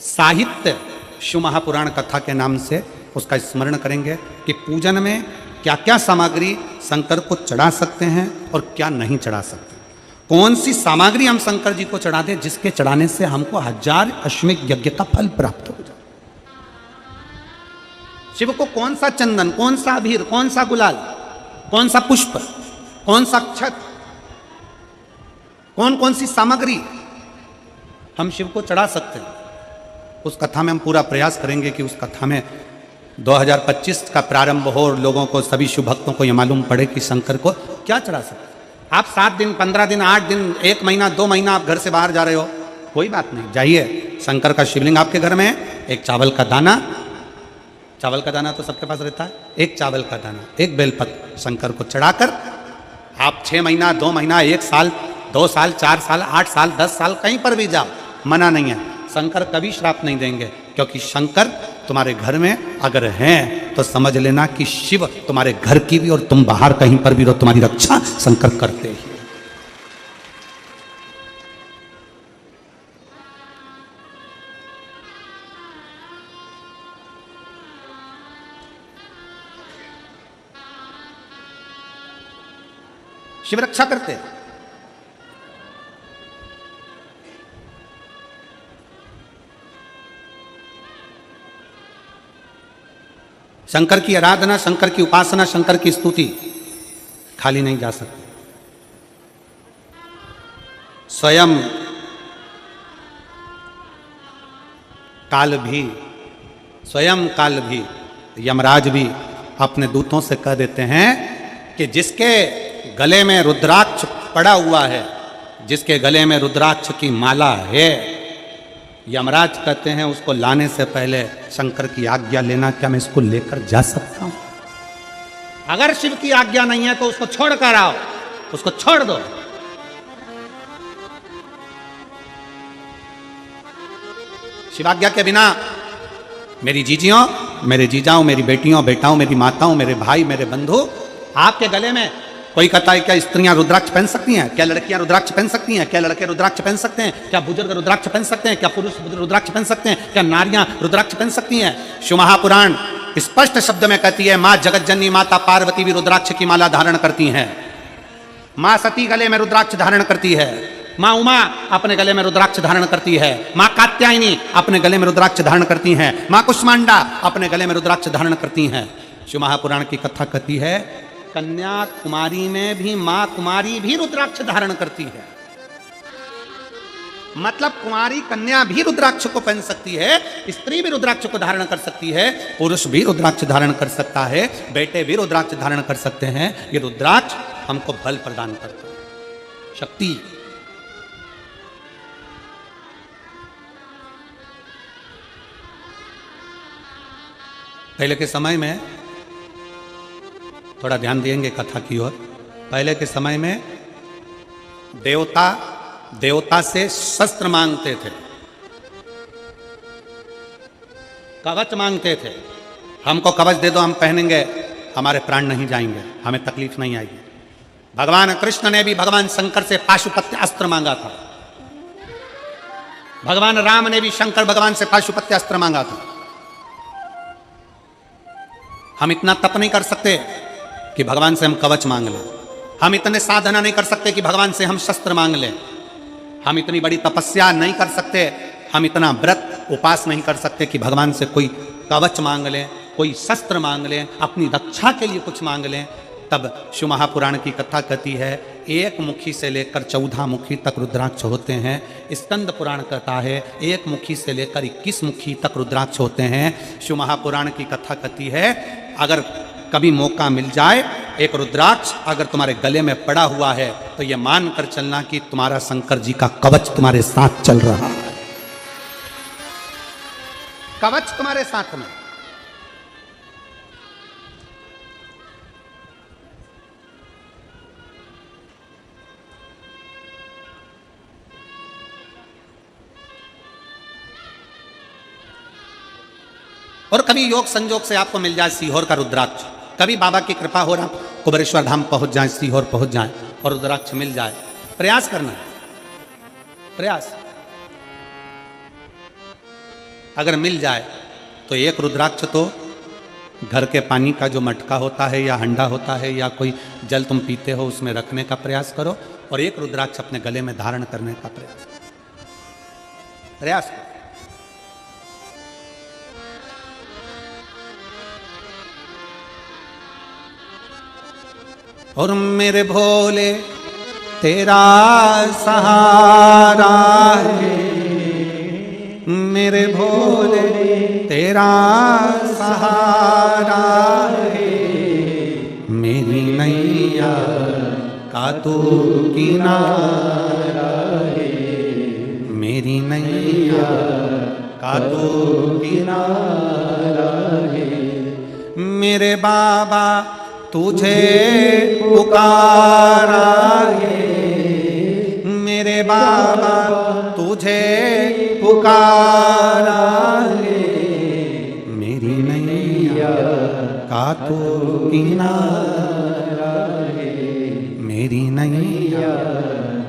साहित्य शिव महापुराण कथा के नाम से उसका स्मरण करेंगे कि पूजन में क्या क्या सामग्री शंकर को चढ़ा सकते हैं और क्या नहीं चढ़ा सकते, कौन सी सामग्री हम शंकर जी को चढ़ा दें जिसके चढ़ाने से हमको 1000 अश्वमेध यज्ञ का फल प्राप्त हो जाए। शिव को कौन सा चंदन, कौन सा अबीर, कौन सा गुलाल, कौन सा पुष्प, कौन सा अक्षत, कौन कौन सी सामग्री हम शिव को चढ़ा सकते हैं, उस कथा में हम पूरा प्रयास करेंगे कि उस कथा में 2025 का प्रारंभ हो और लोगों को, सभी शिव भक्तों को यह मालूम पड़े कि शंकर को क्या चढ़ा सकते। आप 7 दिन, 15 दिन, 8 दिन, 1 महीना, 2 महीना आप घर से बाहर जा रहे हो, कोई बात नहीं, जाइए। शंकर का शिवलिंग आपके घर में है, एक चावल का दाना, चावल का दाना तो सबके पास रहता है, एक चावल का दाना, एक बेलपत्र शंकर को चढ़ाकर आप 6 महीना, 2 महीना, 1 साल, 2 साल, 4 साल, 8 साल, 10 साल कहीं पर भी जाओ, मना नहीं है। शंकर कभी श्राप नहीं देंगे, क्योंकि शंकर तुम्हारे घर में अगर हैं तो समझ लेना कि शिव तुम्हारे घर की भी और तुम बाहर कहीं पर भी रहो, तुम्हारी रक्षा शंकर करते ही। शिव रक्षा करते हैं। शंकर की आराधना, शंकर की उपासना, शंकर की स्तुति खाली नहीं जा सकती। स्वयं काल भी यमराज भी अपने दूतों से कह देते हैं कि जिसके गले में रुद्राक्ष पड़ा हुआ है, जिसके गले में रुद्राक्ष की माला है, यमराज कहते हैं उसको लाने से पहले शंकर की आज्ञा लेना, क्या मैं इसको लेकर जा सकता हूं? अगर शिव की आज्ञा नहीं है तो उसको छोड़ कर आओ, उसको छोड़ दो। शिवाज्ञा के बिना मेरी जीजियों, मेरे जीजाओं, मेरी बेटियों, बेटाओं, मेरी माताओं, मेरे भाई, मेरे बंधु, आपके गले में कोई कहता है क्या स्त्रियां रुद्राक्ष पहन सकती हैं? क्या लड़कियां रुद्राक्ष पहन सकती हैं? क्या लड़के रुद्राक्ष पहन सकते हैं? क्या बुजुर्ग रुद्राक्ष पहन सकते हैं? क्या पुरुष रुद्राक्ष पहन सकते हैं? क्या नारियां रुद्राक्ष पहन सकती हैं? शिव महापुराण स्पष्ट शब्द में कहती है, मां जगतजननी माता पार्वती भी रुद्राक्ष की माला धारण करती हैं। मां सती गले में रुद्राक्ष धारण करती है। मां उमा अपने गले में रुद्राक्ष धारण करती है। मां कात्यायनी अपने गले में रुद्राक्ष धारण करती हैं। मां कुष्मांडा अपने गले में रुद्राक्ष धारण करती हैं। शिव महापुराण की कथा कहती है, कन्याकुमारी में भी मां कुमारी भी रुद्राक्ष धारण करती है। मतलब कुमारी कन्या भी रुद्राक्ष को पहन सकती है, स्त्री भी रुद्राक्ष को धारण कर सकती है, पुरुष भी रुद्राक्ष धारण कर सकता है, बेटे भी रुद्राक्ष धारण कर सकते हैं। ये रुद्राक्ष हमको बल प्रदान करता है, शक्ति। पहले के समय में, थोड़ा ध्यान देंगे कथा की ओर, पहले के समय में देवता से शस्त्र मांगते थे, कवच मांगते थे। हमको कवच दे दो, हम पहनेंगे, हमारे प्राण नहीं जाएंगे, हमें तकलीफ नहीं आएगी। भगवान कृष्ण ने भी भगवान शंकर से पाशुपत्य अस्त्र मांगा था। भगवान राम ने भी शंकर भगवान से पाशुपत्य अस्त्र मांगा था। हम इतना तप नहीं कर सकते कि भगवान से हम कवच मांग लें। हम इतने साधना नहीं कर सकते कि भगवान से हम शस्त्र मांग लें। हम इतनी बड़ी तपस्या नहीं कर सकते, हम इतना व्रत उपास नहीं कर सकते कि भगवान से कोई कवच मांग लें, कोई शस्त्र मांग लें, अपनी रक्षा के लिए कुछ मांग लें। तब शिव महापुराण की कथा कहती है, 1 मुखी से लेकर 14 मुखी तक रुद्राक्ष होते हैं। स्कंद पुराण कहता है 1 मुखी से लेकर 21 मुखी तक रुद्राक्ष होते हैं। शिव महापुराण की कथा कहती है, अगर कभी मौका मिल जाए, एक रुद्राक्ष अगर तुम्हारे गले में पड़ा हुआ है तो यह मान कर चलना कि तुम्हारा शंकर जी का कवच तुम्हारे साथ चल रहा है, कवच तुम्हारे साथ में। और कभी योग संजोग से आपको मिल जाए सीहोर का रुद्राक्ष, कभी बाबा की कृपा हो रहा कुबेरेश्वर धाम पहुंच जाए, सीहोर पहुंच जाए और रुद्राक्ष मिल जाए, प्रयास करना है, प्रयास। अगर मिल जाए तो एक रुद्राक्ष तो घर के पानी का जो मटका होता है या हंडा होता है या कोई जल तुम पीते हो उसमें रखने का प्रयास करो, और एक रुद्राक्ष अपने गले में धारण करने का प्रयास करो। और मेरे भोले तेरा सहारा है, मेरे भोले तेरा सहारा है, मेरी नैया का तू किनारा है, मेरी नैया का तू किनारा है। मेरे बाबा तुझे पुकारा है, मेरे बाबा तुझे पुकारा है, मेरी नैया का तू किनारा है, मेरी नैया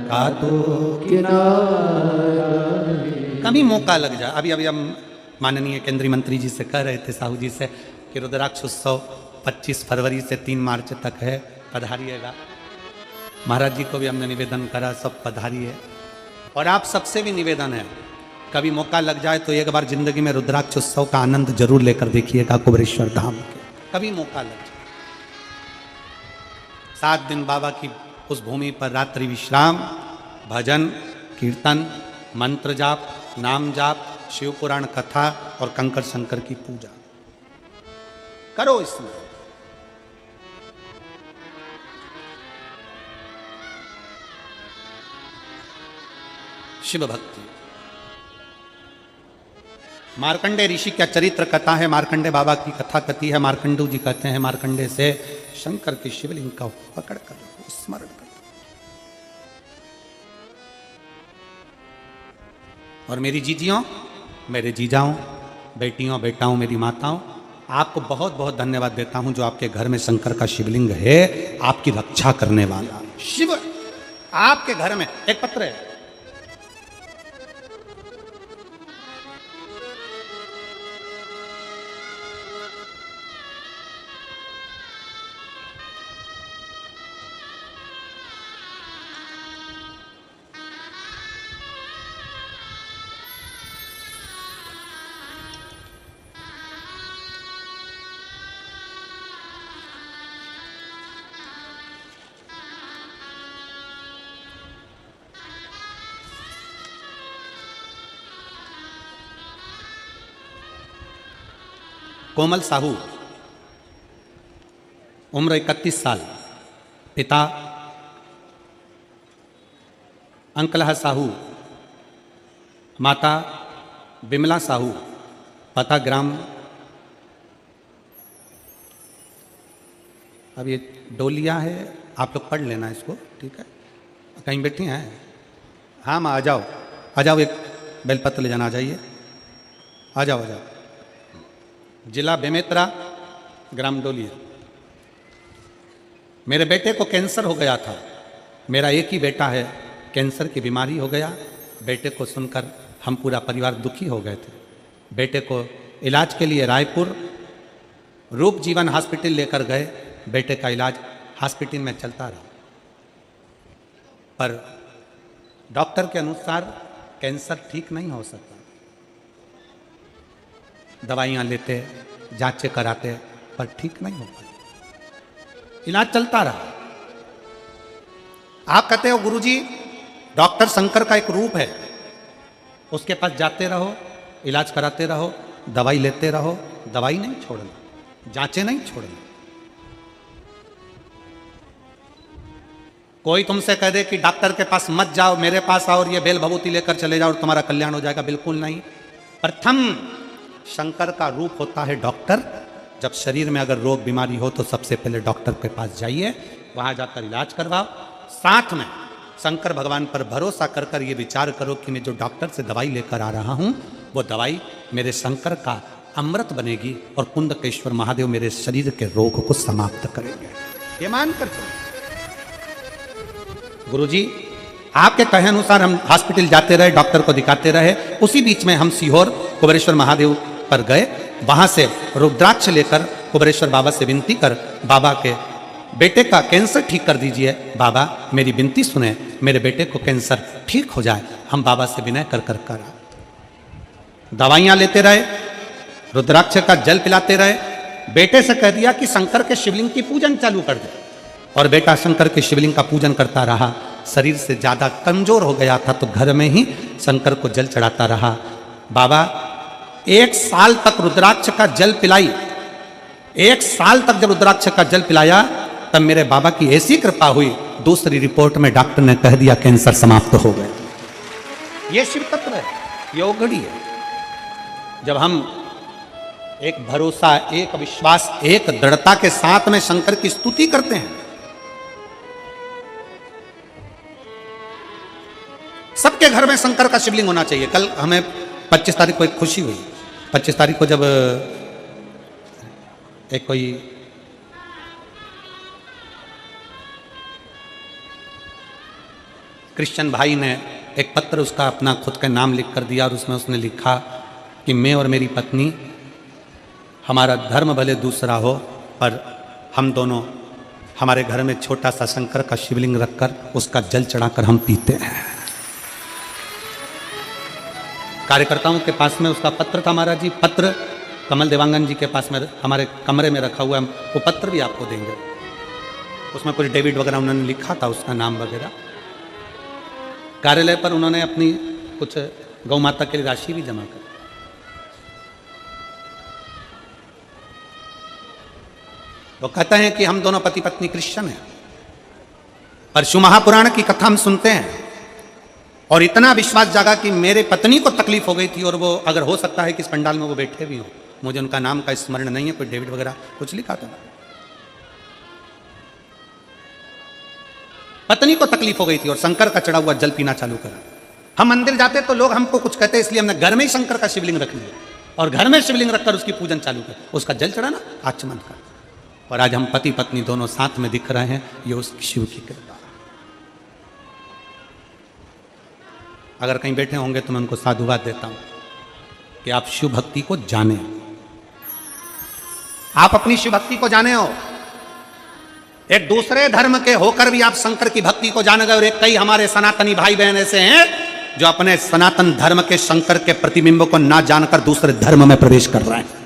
का तू किनारा है। कभी मौका लग जाए, अभी हम माननीय केंद्रीय मंत्री जी से कह रहे थे, साहू जी से, कि रुद्राक्ष उत्सव 25 फरवरी से 3 मार्च तक है, पधारिएगा। महाराज जी को भी हमने निवेदन करा, सब पधारिए। और आप सबसे भी निवेदन है, कभी मौका लग जाए तो एक बार जिंदगी में रुद्राक्ष उत्सव का आनंद जरूर लेकर देखिएगा कुबेरेश्वर धाम के, कभी मौका लग जाए। 7 दिन बाबा की उस भूमि पर रात्रि विश्राम, भजन, कीर्तन, मंत्र जाप, नाम जाप, शिव पुराण कथा और कंकर शंकर की पूजा करो। इसमें शिव भक्ति, मार्कंडे ऋषि का चरित्र कथा है, मार्कंडे बाबा की कथा कथी है। मार्कंडू जी कहते हैं मार्कंडे से शंकर की शिवलिंग का पकड़ कर स्मरण कर। और मेरी जीजियों, मेरे जीजाओं, बेटियों, बेटाओं, मेरी माताओं, आपको बहुत बहुत धन्यवाद देता हूं जो आपके घर में शंकर का शिवलिंग है, आपकी रक्षा करने वाला शिव आपके घर में। एक पत्र है, कोमल साहू, उम्र 31 साल, पिता अंकलह साहू, माता बिमला साहू, पता ग्राम। अब ये डोलिया है, आप लोग पढ़ लेना इसको, ठीक है। कहीं बैठी हैं? हाँ माँ, आ जाओ, आ जाओ, एक बेलपत्र ले जाना, आ जाइए, आ जाओ, आ जाओ। जिला बेमेतरा, ग्राम डोलिया। मेरे बेटे को कैंसर हो गया था, मेरा एक ही बेटा है, कैंसर की बीमारी हो गया। बेटे को सुनकर हम पूरा परिवार दुखी हो गए थे। बेटे को इलाज के लिए रायपुर रूप जीवन हॉस्पिटल लेकर गए। बेटे का इलाज हॉस्पिटल में चलता रहा, पर डॉक्टर के अनुसार कैंसर ठीक नहीं हो सकता। दवाइयाँ लेते, जांचें कराते, पर ठीक नहीं हो पाई। इलाज चलता रहा। आप कहते हो गुरुजी डॉक्टर शंकर का एक रूप है, उसके पास जाते रहो, इलाज कराते रहो, दवाई लेते रहो, दवाई नहीं छोड़ना, जांचें नहीं छोड़ना। कोई तुमसे कह दे कि डॉक्टर के पास मत जाओ, मेरे पास आओ और ये बेल भभूति लेकर चले जाओ और तुम्हारा कल्याण हो जाएगा, बिल्कुल नहीं। प्रथम शंकर का रूप होता है डॉक्टर। जब शरीर में अगर रोग बीमारी हो तो सबसे पहले डॉक्टर के पास जाइए, वहां जाकर इलाज करवाओ। साथ में शंकर भगवान पर भरोसा कर कर ये विचार करो कि मैं जो डॉक्टर से दवाई लेकर आ रहा हूं, वो दवाई मेरे शंकर का अमृत बनेगी और कुंडकेश्वर महादेव मेरे शरीर के रोग को समाप्त करेंगे। ये मानकर चलो। गुरुजी आपके कहे अनुसार हम हॉस्पिटल जाते रहे, डॉक्टर को दिखाते रहे। उसी बीच में हम सीहोर कुबेरेश्वर महादेव पर गए। वहां से रुद्राक्ष लेकर कुबेरेश्वर बाबा से विनती कर, बाबा के बेटे का कैंसर ठीक कर दीजिए। बाबा मेरी विनती सुने, मेरे बेटे को कैंसर ठीक हो जाए। हम बाबा से विनय कर कर करा, दवाइयां लेते रहे, रुद्राक्ष का जल पिलाते रहे। बेटे से कह दिया कि शंकर के शिवलिंग की पूजन चालू कर दे, और बेटा शंकर के शिवलिंग का पूजन करता रहा। शरीर से ज्यादा कमजोर हो गया था तो घर में ही शंकर को जल चढ़ाता रहा। बाबा 1 साल तक रुद्राक्ष का जल पिलाई, 1 साल तक जब रुद्राक्ष का जल पिलाया तब मेरे बाबा की ऐसी कृपा हुई, दूसरी रिपोर्ट में डॉक्टर ने कह दिया कैंसर समाप्त हो गया। ये शिव तत्व है, ये औघड़ी है। जब हम एक भरोसा, एक विश्वास, एक दृढ़ता के साथ में शंकर की स्तुति करते हैं, सबके घर में शंकर का शिवलिंग होना चाहिए। कल हमें 25 तारीख को एक खुशी हुई। 25 तारीख को जब एक कोई क्रिश्चियन भाई ने एक पत्र उसका अपना खुद का नाम लिख कर दिया और उसमें उसने लिखा कि मैं और मेरी पत्नी, हमारा धर्म भले दूसरा हो पर हम दोनों हमारे घर में छोटा सा शंकर का शिवलिंग रखकर उसका जल चढ़ाकर हम पीते हैं। कार्यकर्ताओं के पास में उसका पत्र था महाराज जी, पत्र कमल देवांगन जी के पास में हमारे कमरे में रखा हुआ है, वो पत्र भी आपको देंगे। उसमें कुछ डेविड वगैरह उन्होंने लिखा था, उसका नाम वगैरह। कार्यालय पर उन्होंने अपनी कुछ गौ माता के लिए राशि भी जमा कर। वो कहते हैं कि हम दोनों पति पत्नी क्रिश्चियन हैं, पर शिव महापुराण की कथा हम सुनते हैं और इतना विश्वास जागा कि मेरे पत्नी को तकलीफ हो गई थी, और वो अगर हो सकता है कि इस पंडाल में वो बैठे भी हो, मुझे उनका नाम का स्मरण नहीं है, कोई डेविड वगैरह कुछ लिखा था। पत्नी को तकलीफ हो गई थी और शंकर का चढ़ा हुआ जल पीना चालू करा। हम मंदिर जाते तो लोग हमको कुछ कहते, इसलिए हमने घर में ही शंकर का शिवलिंग रख लिया और घर में शिवलिंग रखकर उसकी पूजन चालू कर, उसका जल चढ़ाना आचमन का। और आज हम पति पत्नी दोनों साथ में दिख रहे हैं, ये उस शिव की कृपा। अगर कहीं बैठे होंगे तो मैं उनको साधुवाद देता हूं कि आप शिव भक्ति को जाने, आप अपनी शिव भक्ति को जाने हो। एक दूसरे धर्म के होकर भी आप शंकर की भक्ति को जान गए, और एक कई हमारे सनातनी भाई बहन ऐसे हैं जो अपने सनातन धर्म के शंकर के प्रतिबिंब को ना जानकर दूसरे धर्म में प्रवेश कर रहे हैं।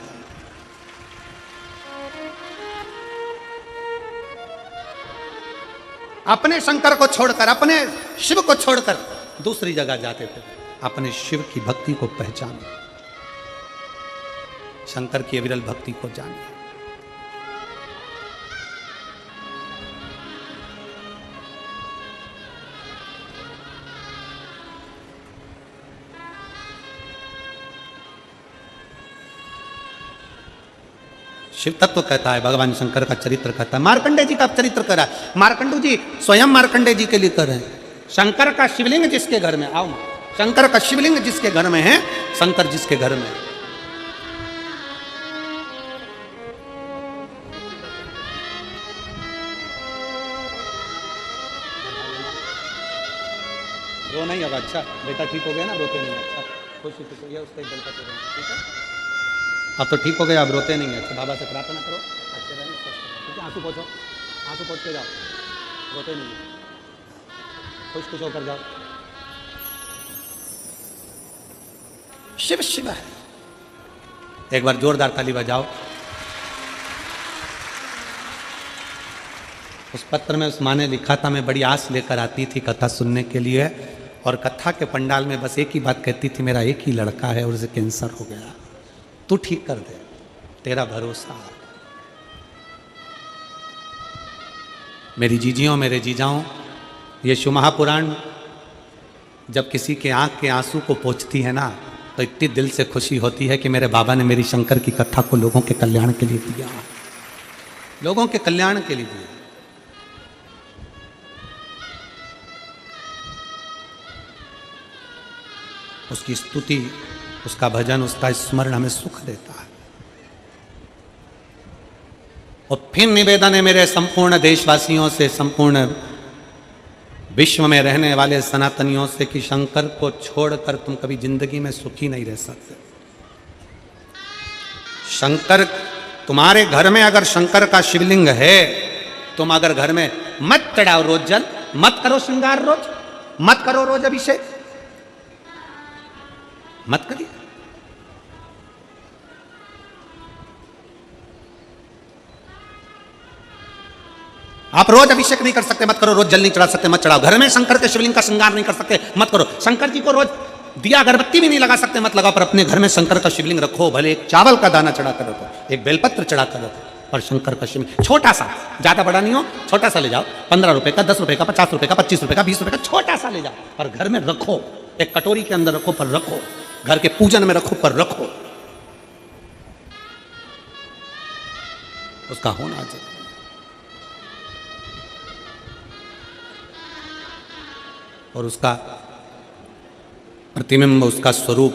अपने शंकर को छोड़कर, अपने शिव को छोड़कर दूसरी जगह जाते थे। अपने शिव की भक्ति को पहचाने, शंकर की अविरल भक्ति को जाने। शिव तत्व कहता है, भगवान शंकर का चरित्र कहता है, मार्कंडे जी का चरित्र कर रहा है। मार्कंडू जी स्वयं मार्कंडे जी के लिए कर रहे हैं। शंकर का शिवलिंग जिसके घर में, आओ, शंकर का शिवलिंग जिसके घर में है, शंकर जिसके घर में, रो नहीं अब। अच्छा बेटा ठीक हो गया ना, रोते नहीं। अच्छा खुशी खुशी, ये उसका एकदम ठीक है, अब तो ठीक हो गया, अब रोते नहीं है। अच्छा बाबा से प्रार्थना करो, अच्छे रहें, ठीक है। आंसू पोछो, आंसू पोछ के जाओ, रोते नहीं है, खुश खुश होकर जाओ। शिव शिव है। एक बार जोरदार ताली बजाओ। उस पत्र में उस माँ ने लिखा था, मैं बड़ी आस लेकर आती थी कथा सुनने के लिए, और कथा के पंडाल में बस एक ही बात कहती थी, मेरा एक ही लड़का है और उसे कैंसर हो गया, तू ठीक कर दे, तेरा भरोसा। मेरी जीजियों, मेरे जीजाओं, ये शिव महापुराण जब किसी के आंख के आंसू को पोंछती है ना, तो इतनी दिल से खुशी होती है कि मेरे बाबा ने मेरी शंकर की कथा को लोगों के कल्याण के लिए दिया, लोगों के कल्याण के लिए दिया। उसकी स्तुति, उसका भजन, उसका स्मरण हमें सुख देता है। और फिर निवेदन है मेरे संपूर्ण देशवासियों से, संपूर्ण विश्व में रहने वाले सनातनियों से, कि शंकर को छोड़कर तुम कभी जिंदगी में सुखी नहीं रह सकते। शंकर, तुम्हारे घर में अगर शंकर का शिवलिंग है, तुम अगर घर में मत चढ़ाओ रोज जल, मत करो श्रृंगार रोज, मत करो रोज अभिषेक, मत करिए। आप रोज अभिषेक नहीं कर सकते, मत करो। रोज जल नहीं चढ़ा सकते, मत चढ़ाओ। घर में शंकर के शिवलिंग का श्रृंगार नहीं कर सकते, मत करो। शंकर जी को रोज दिया अगरबत्ती भी नहीं लगा सकते, मत लगाओ, पर अपने घर में शंकर का शिवलिंग रखो, भले एक चावल का दाना चढ़ा कर रखो, एक बेलपत्र चढ़ा कर रखो, पर शंकर का शिवलिंग छोटा सा, ज्यादा बड़ा नहीं हो, छोटा सा ले जाओ, 15 रुपए का, 10 रुपए का, 50 रुपए का, 25 रुपए का, 20 रुपए का, छोटा सा ले जाओ, पर घर में रखो, एक कटोरी के अंदर रखो, पर रखो, घर के पूजन में रखो, पर रखो, उसका होना चाहिए। और उसका प्रतिबिंब, उसका स्वरूप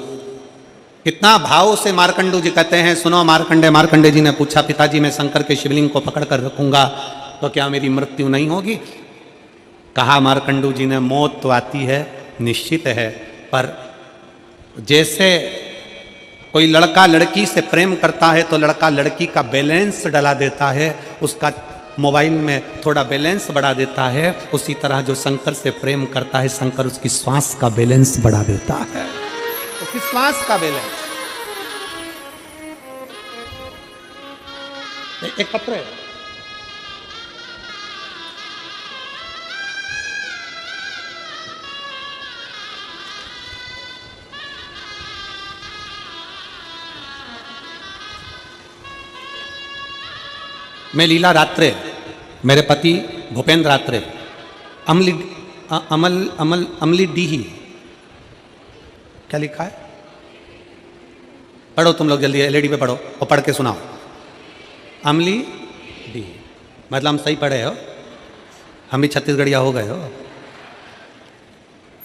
कितना भाव से मार्कंडू जी कहते हैं, सुनो मार्कंडे जी ने पूछा, पिताजी मैं शंकर के शिवलिंग को पकड़ कर रखूंगा तो क्या मेरी मृत्यु नहीं होगी? कहा मार्कंडू जी ने, मौत तो आती है, निश्चित है, पर जैसे कोई लड़का लड़की से प्रेम करता है तो लड़का लड़की का बैलेंस डला देता है, उसका मोबाइल में थोड़ा बैलेंस बढ़ा देता है, उसी तरह जो शंकर से प्रेम करता है, शंकर उसकी श्वास का बैलेंस बढ़ा देता है, उसकी श्वास का बैलेंस। एक पत्र है, मैं लीला रात्रे, मेरे पति भूपेंद्र रात्रे, अमली डीही, क्या लिखा है? पढ़ो तुम लोग जल्दी, एलईडी पे पढ़ो और पढ़ के सुनाओ। अमली डीही मतलब हम सही पढ़े हो, हम भी छत्तीसगढ़िया हो गए हो।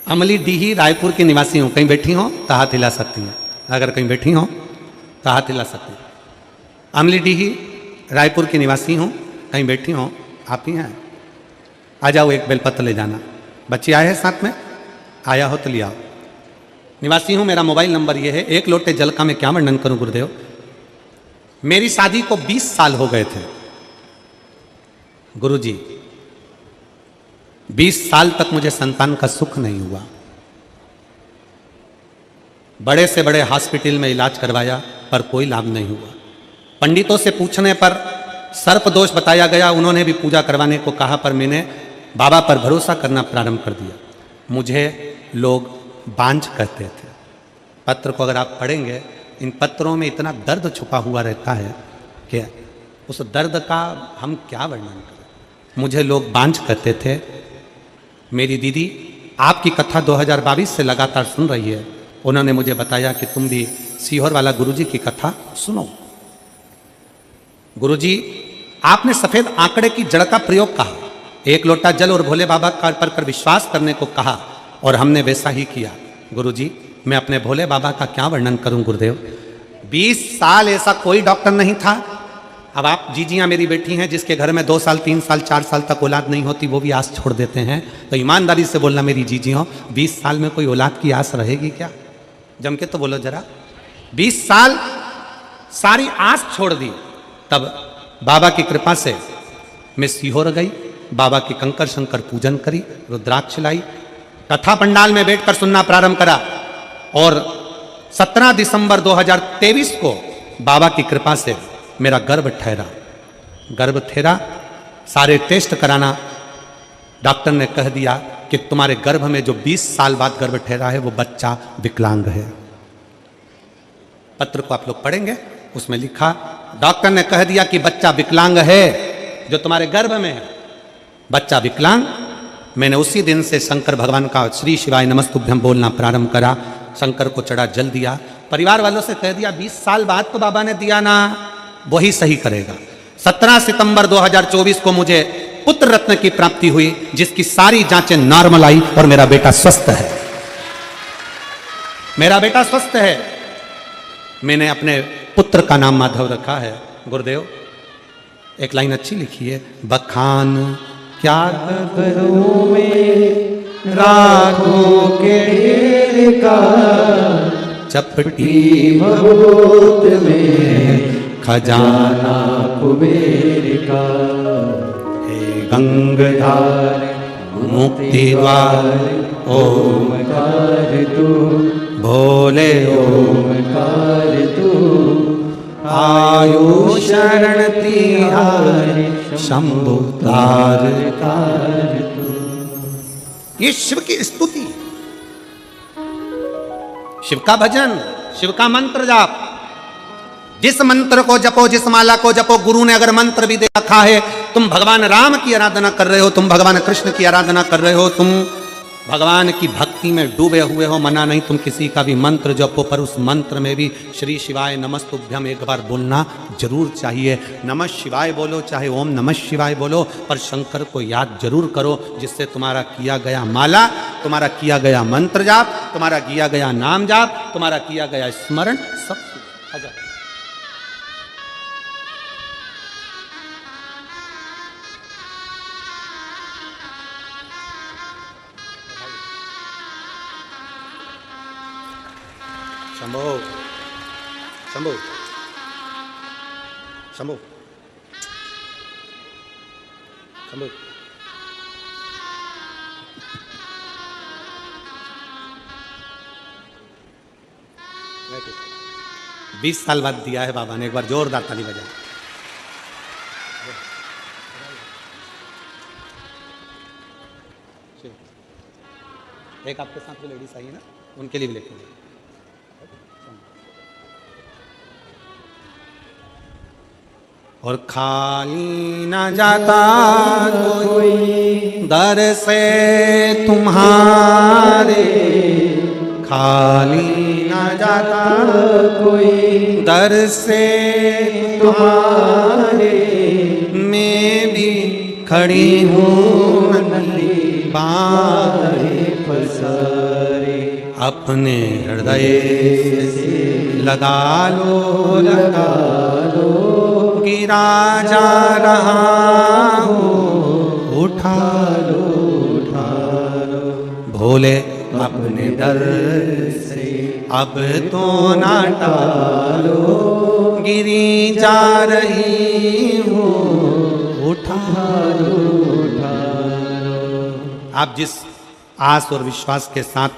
अमली डीही रायपुर की निवासी हूँ, कहीं बैठी हो तो हाथ हिला सकती हैं, अगर कहीं बैठी हो तो हाथ हिला सकती हैं। अमली डीही रायपुर की निवासी हूँ, कहीं बैठी हो, आप ही हैं, आ जाओ, एक बेलपत्र ले जाना। बच्चे आए हैं साथ में, आया हो तो ले आओ। निवासी हूँ, मेरा मोबाइल नंबर ये है। एक लोटे जल का मैं क्या वर्णन करूं गुरुदेव। मेरी शादी को 20 साल हो गए थे गुरुजी, 20 साल तक मुझे संतान का सुख नहीं हुआ। बड़े से बड़े हॉस्पिटल में इलाज करवाया पर कोई लाभ नहीं हुआ। पंडितों से पूछने पर सर्प दोष बताया गया, उन्होंने भी पूजा करवाने को कहा, पर मैंने बाबा पर भरोसा करना प्रारंभ कर दिया। मुझे लोग बांझ कहते थे। पत्र को अगर आप पढ़ेंगे, इन पत्रों में इतना दर्द छुपा हुआ रहता है कि उस दर्द का हम क्या वर्णन करें। मुझे लोग बांझ कहते थे। मेरी दीदी आपकी कथा 2022 से लगातार सुन रही है, उन्होंने मुझे बताया कि तुम भी सीहोर वाला गुरुजी की कथा सुनो। गुरुजी आपने सफेद आंकड़े की जड़ का प्रयोग कहा, एक लोटा जल और भोले बाबा का पर विश्वास करने को कहा, और हमने वैसा ही किया। गुरुजी मैं अपने भोले बाबा का क्या वर्णन करूं गुरुदेव। 20 साल ऐसा कोई डॉक्टर नहीं था। अब आप जीजियां मेरी बेटी हैं, जिसके घर में 2 साल 3 साल 4 साल तक औलाद नहीं होती, वो भी आस छोड़ देते हैं। तो ईमानदारी से बोलना मेरी जीजियों, 20 साल में कोई औलाद की आस रहेगी क्या? जम के तो बोलो जरा। 20 साल सारी आस छोड़ दी। तब बाबा की कृपा से मैं सीहोर गई, बाबा की कंकर शंकर पूजन करी, रुद्राक्ष लाई, कथा पंडाल में बैठकर सुनना प्रारंभ करा, और 17 दिसंबर 2023 को बाबा की कृपा से मेरा गर्भ ठहरा। गर्भ ठहरा, सारे टेस्ट कराना, डॉक्टर ने कह दिया कि तुम्हारे गर्भ में जो 20 साल बाद गर्भ ठहरा है वो बच्चा विकलांग है। पत्र को आप लोग पढ़ेंगे, उसमें लिखा, डॉक्टर ने कह दिया कि बच्चा विकलांग है, जो तुम्हारे गर्भ में है बच्चा विकलांग। मैंने उसी दिन से शंकर भगवान का श्री शिवाय नमस्तुभ्यम बोलना प्रारंभ करा। शंकर को चढ़ा जल दिया। परिवार वालों से कह दिया 20 साल बाद तो बाबा ने दिया ना, वही सही करेगा। 17 सितंबर 2024 को मुझे पुत्र रत्न की प्राप्ति हुई, जिसकी सारी जांचें नॉर्मल आई और मेरा बेटा स्वस्थ है। मेरा बेटा स्वस्थ है। मैंने अपने पुत्र का नाम माधव रखा है। गुरुदेव एक लाइन अच्छी लिखी है, बखान क्या करूं मैं राखों के ढेर का, चपटी बहुत में खजाना कुबेर का। हे गंगाधार मुक्ति द्वार ओमकार तू, भोले ओमकार तू, आयु शरण तिहारी शंभु तारकार तू। ये शिव की स्तुति। शिव का भजन, शिव का मंत्र जाप। जिस मंत्र को जपो, जिस माला को जपो, गुरु ने अगर मंत्र भी दे रखा है, तुम भगवान राम की आराधना कर रहे हो, तुम भगवान कृष्ण की आराधना कर रहे हो, तुम भगवान की भक्ति में डूबे हुए हो, मना नहीं तुम किसी का भी मंत्र जपो, पर उस मंत्र में भी श्री शिवाय नमस्तुभ्यम एक बार बोलना जरूर चाहिए। नमः शिवाय बोलो, चाहे ओम नमः शिवाय बोलो, पर शंकर को याद जरूर करो, जिससे तुम्हारा किया गया माला, तुम्हारा किया गया मंत्र जाप, तुम्हारा किया गया नाम जाप, तुम्हारा किया गया स्मरण सब आ जाए। शंभो शंभो शंभो शंभो। 20 साल बाद दिया है बाबा ने, एक बार जोरदार ताली बजा। एक आपके साथ जो लेडीज आई है ना, उनके लिए भी लेके जाइए। और खाली ना जाता कोई दर से तुम्हारे, खाली ना जाता कोई दर से तुम्हारे, मैं भी खड़ी हूँ नदी बाहें पसारे, अपने हृदय से लगा लो गिरा जा रहा हूँ, उठा लो भोले अपने दर से अब तो ना टालो, गिरी जा रही हूँ, उठा लो। आप जिस आस और विश्वास के साथ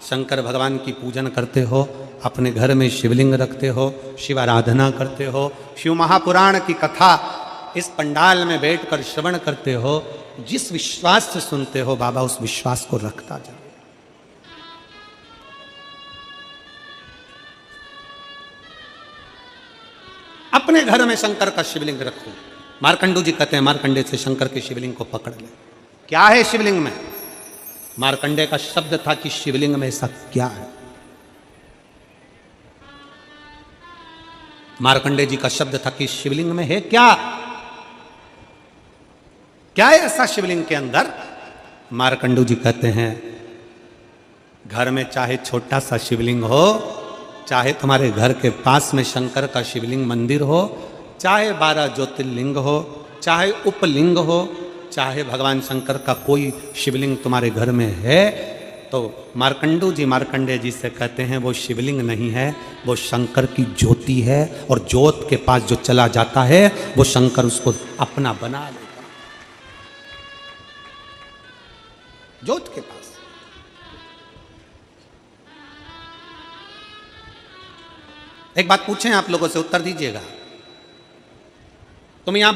शंकर भगवान की पूजन करते हो, अपने घर में शिवलिंग रखते हो, शिव आराधना करते हो, शिव महापुराण की कथा इस पंडाल में बैठकर श्रवण करते हो, जिस विश्वास से सुनते हो, बाबा उस विश्वास को रखता जाओ। अपने घर में शंकर का शिवलिंग रखो। मार्कंडू जी कहते हैं मार्कंडे से शंकर के शिवलिंग को पकड़ ले। क्या है शिवलिंग में? मार्कंडे का शब्द था कि शिवलिंग में ऐसा क्या है। मार्कंडे जी का शब्द था कि शिवलिंग में है क्या, क्या है ऐसा शिवलिंग के अंदर। मार्कंडू जी कहते हैं घर में चाहे छोटा सा शिवलिंग हो, चाहे तुम्हारे घर के पास में शंकर का शिवलिंग मंदिर हो, चाहे 12 ज्योतिर्लिंग हो, चाहे उपलिंग हो, चाहे भगवान शंकर का कोई शिवलिंग तुम्हारे घर में है, तो मार्कंडू जी मार्कंडे जी से कहते हैं वो शिवलिंग नहीं है, वो शंकर की ज्योति है। और ज्योत के पास जो चला जाता है वो शंकर उसको अपना बना लेता। ज्योत के पास एक बात पूछें आप लोगों से, उत्तर दीजिएगा। तुम यहां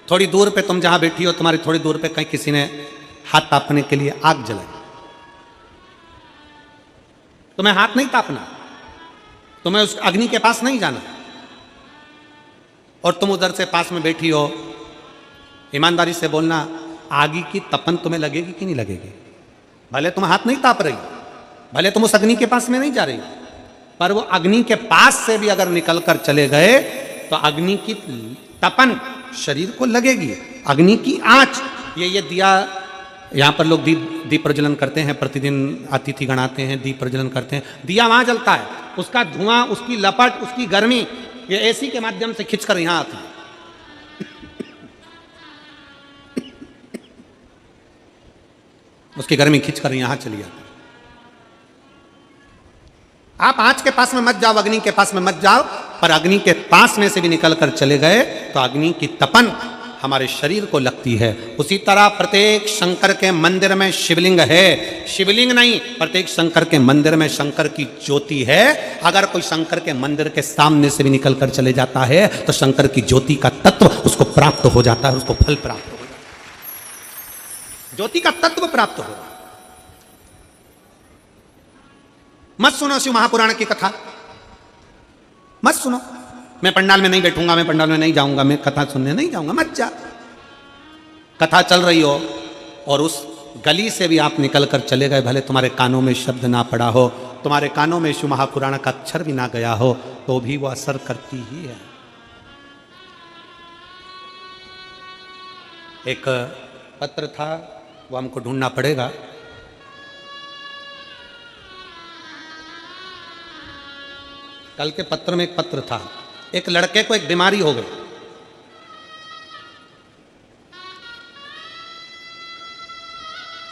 थोड़ी दूर पे, तुम जहां बैठी हो तुम्हारी थोड़ी दूर पे कहीं किसी ने हाथ तापने के लिए आग जलाई, तुम्हें हाथ नहीं तापना, तुम्हें उस अग्नि के पास नहीं जाना, और तुम उधर से पास में बैठी हो। ईमानदारी से बोलना, आगी की तपन तुम्हें लगेगी कि नहीं लगेगी? भले तुम हाथ नहीं ताप रही, भले तुम उस अग्नि के पास में नहीं जा रही, पर वो अग्नि के पास से भी अगर निकल कर चले गए तो अग्नि की तपन शरीर को लगेगी। अग्नि की आंच, ये दिया यहाँ पर लोग दीप प्रज्वलन करते हैं, प्रतिदिन अतिथि गण आते हैं, दीप प्रज्वलन करते हैं, दिया वहां जलता है, उसका धुआं, उसकी लपट, उसकी गर्मी ये एसी के माध्यम से खिंचकर यहां आती है। उसकी गर्मी खिंचकर यहां चली जाती है। आप आंच के पास में मत जाओ, अग्नि के पास में मत जाओ, पर अग्नि के पास में से भी निकलकर चले गए तो अग्नि की तपन हमारे शरीर को लगती है। उसी तरह प्रत्येक शंकर के मंदिर में शिवलिंग है, शिवलिंग नहीं, प्रत्येक शंकर के मंदिर में शंकर की ज्योति है। अगर कोई शंकर के मंदिर के सामने से भी निकलकर चले जाता है तो शंकर की ज्योति का तत्व उसको प्राप्त हो जाता है, उसको फल प्राप्त हो जाता है, ज्योति का तत्व प्राप्त हो। मत सुनो शिव महापुराण की कथा, मत सुनो। मैं पंडाल में नहीं बैठूंगा, मैं पंडाल में नहीं जाऊंगा, मैं कथा सुनने नहीं जाऊंगा, मत जा। कथा चल रही हो और उस गली से भी आप निकल कर चले गए, भले तुम्हारे कानों में शब्द ना पड़ा हो, तुम्हारे कानों में शिव महापुराण का अक्षर भी ना गया हो, तो भी वो असर करती ही है। एक पत्र था, वो हमको ढूंढना पड़ेगा। कल के पत्र में एक पत्र था, एक लड़के को एक बीमारी हो गई।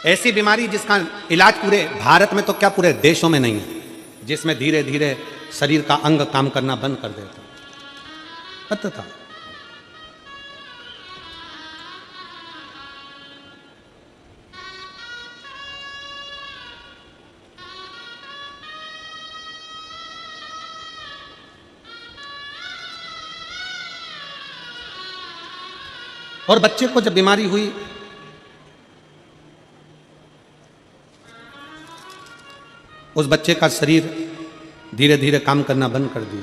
ऐसी बीमारी जिसका इलाज पूरे भारत में तो क्या पूरे देशों में नहीं है, जिसमें धीरे धीरे शरीर का अंग काम करना बंद कर देता। पत्र था। और बच्चे को जब बीमारी हुई, उस बच्चे का शरीर धीरे धीरे काम करना बंद कर दिया।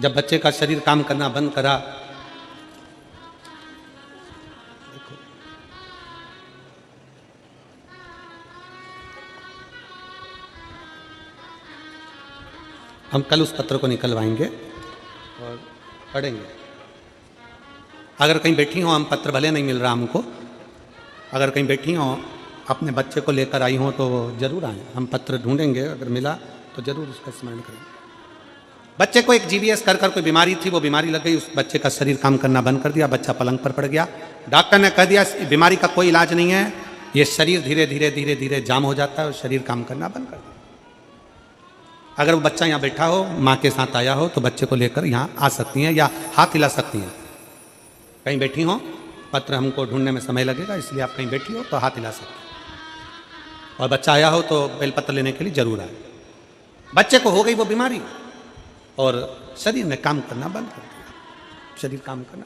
जब बच्चे का शरीर काम करना बंद करा, देखो हम कल उस पत्र को निकलवाएंगे और पढ़ेंगे। अगर कहीं बैठी हो, हम पत्र भले नहीं मिल रहा हमको, अगर कहीं बैठी हो अपने बच्चे को लेकर आई हो तो जरूर आए, हम पत्र ढूंढेंगे, अगर मिला तो जरूर उसका स्मरण करेंगे। बच्चे को एक जीबीएस कर कोई बीमारी थी, वो बीमारी लग गई, उस बच्चे का शरीर काम करना बंद कर दिया, बच्चा पलंग पर पड़ गया। डॉक्टर ने कह दिया इस बीमारी का कोई इलाज नहीं है, ये शरीर धीरे धीरे धीरे धीरे जाम हो जाता है और शरीर काम करना बंद कर दिया। अगर वो बच्चा यहाँ बैठा हो, माँ के साथ आया हो, तो बच्चे को लेकर यहाँ आ सकती हैं या हाथ हिला सकती हैं। कहीं बैठी हो, पत्र हमको ढूंढने में समय लगेगा, इसलिए आप कहीं बैठी हो तो हाथ हिला सकते हैं। और बच्चा आया हो तो बेलपत्र लेने के लिए जरूर आए। बच्चे को हो गई वो बीमारी और शरीर ने काम करना बंद कर दिया, शरीर काम करना।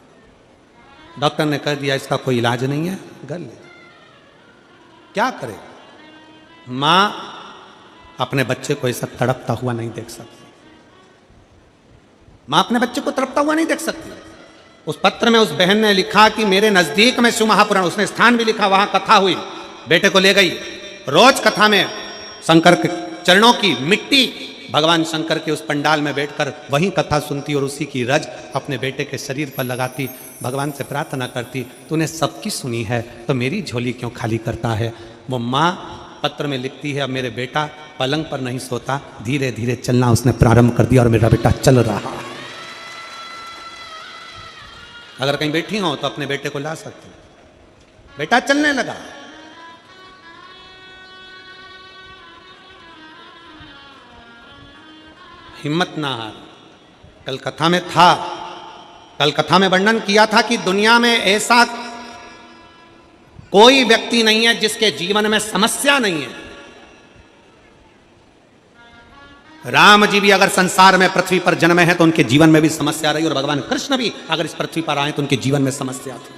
डॉक्टर ने कह दिया इसका कोई इलाज नहीं है, घर ले। क्या करे? माँ अपने बच्चे को ऐसा तड़पता हुआ नहीं देख सकती। माँ अपने बच्चे को तड़पता हुआ नहीं देख सकती। उस पत्र में उस बहन ने लिखा कि मेरे नजदीक में शिव महापुराण, उसने स्थान भी लिखा, वहां कथा हुई, बेटे को ले गई। रोज कथा में शंकर के चरणों की मिट्टी भगवान शंकर के उस पंडाल में बैठकर वही कथा सुनती और उसी की रज अपने बेटे के शरीर पर लगाती, भगवान से प्रार्थना करती, तूने सबकी सुनी है तो मेरी झोली क्यों खाली करता है। वो माँ पत्र में लिखती है, अब मेरे बेटा पलंग पर नहीं सोता, धीरे धीरे चलना उसने प्रारंभ कर दिया और मेरा बेटा चल रहा। अगर कहीं बैठी हो तो अपने बेटे को ला सकते, बेटा चलने लगा। हिम्मत ना हार। कल कथा में था, कल कथा में वर्णन किया था कि दुनिया में ऐसा कोई व्यक्ति नहीं है जिसके जीवन में समस्या नहीं है। राम जी भी अगर संसार में पृथ्वी पर जन्मे हैं तो उनके जीवन में भी समस्या रही, और भगवान कृष्ण भी अगर इस पृथ्वी पर आए तो उनके जीवन में समस्या थी।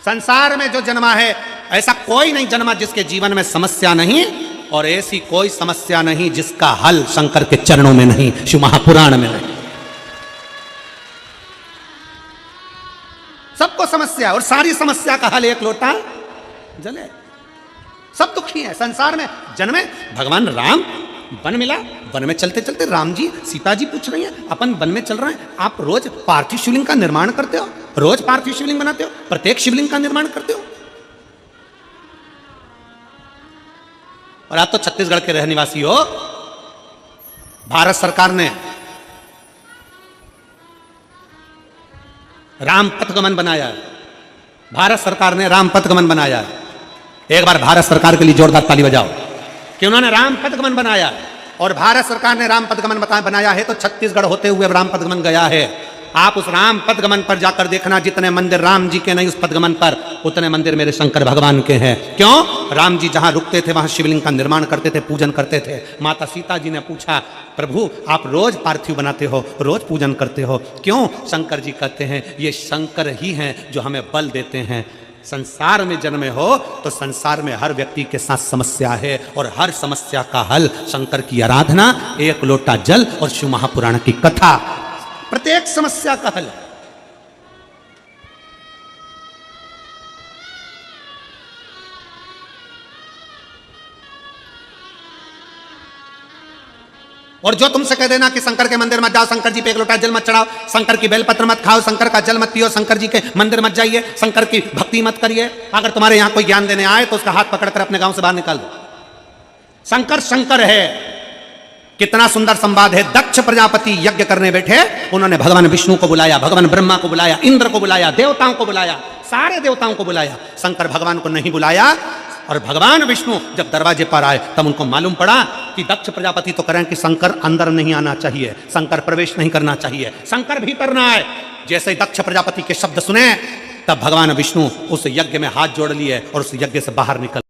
संसार में जो जन्मा है ऐसा कोई नहीं जन्मा जिसके जीवन में समस्या नहीं, और ऐसी कोई समस्या नहीं जिसका हल शंकर के चरणों में नहीं, शिव महापुराण में नहीं। सबको समस्या, और सारी समस्या का हल एक लोटा जले। सब दुखी है संसार में जन्मे। भगवान राम वन मिला, वन में चलते चलते राम जी सीता जी पूछ रही हैं, अपन वन में चल रहे हैं, आप रोज पार्थिव शिवलिंग का निर्माण करते हो, रोज पार्थिव शिवलिंग बनाते हो, प्रत्येक शिवलिंग का निर्माण करते हो, और आप तो छत्तीसगढ़ के रहने निवासी हो। भारत सरकार ने राम पथगमन बनाया है, भारत सरकार ने राम पथगमन बनाया है। एक बार भारत सरकार के लिए जोरदार ताली बजाओ कि उन्होंने राम पथगमन बनाया। और भारत सरकार ने राम पथगमन बनाया है तो छत्तीसगढ़ होते हुए राम पथगमन गया है। आप उस राम पथगमन पर जाकर देखना, जितने मंदिर राम जी के नहीं उस पथगमन पर, उतने मंदिर मेरे शंकर भगवान के हैं। क्यों? राम जी जहां रुकते थे वहां शिवलिंग का निर्माण करते थे, पूजन करते थे। माता सीता जी ने पूछा, प्रभु आप रोज पार्थिव बनाते हो, रोज पूजन करते हो, क्यों? शंकर जी कहते हैं ये शंकर ही हैं जो हमें बल देते हैं। संसार में जन्मे हो तो संसार में हर व्यक्ति के साथ समस्या है, और हर समस्या का हल शंकर की आराधना, एक लोटा जल और शिव महापुराण की कथा, प्रत्येक समस्या का हल। और जो तुमसे कह देना कि शंकर के मंदिर मत जाओ, शंकर जी पे एक लोटा जल मत चढ़ाओ, शंकर की बेलपत्र मत खाओ, शंकर का जल मत पियो, शंकर जी के मंदिर मत जाइए, शंकर की भक्ति मत करिए, अगर तुम्हारे यहां कोई ज्ञान देने आए तो उसका हाथ पकड़कर अपने गांव से बाहर निकाल दो। शंकर शंकर है। कितना सुंदर संवाद है। दक्ष प्रजापति यज्ञ करने बैठे, उन्होंने भगवान विष्णु को बुलाया, भगवान ब्रह्मा को बुलाया, इंद्र को बुलाया, देवताओं को बुलाया, सारे देवताओं को बुलाया, शंकर भगवान को नहीं बुलाया। और भगवान विष्णु जब दरवाजे पर आए तब उनको मालूम पड़ा कि दक्ष प्रजापति तो करें कि शंकर अंदर नहीं आना चाहिए, शंकर प्रवेश नहीं करना चाहिए, शंकर भीतर ना आए। जैसे ही दक्ष प्रजापति के शब्द सुने तब भगवान विष्णु उस यज्ञ में हाथ जोड़ लिए और उस यज्ञ से बाहर निकल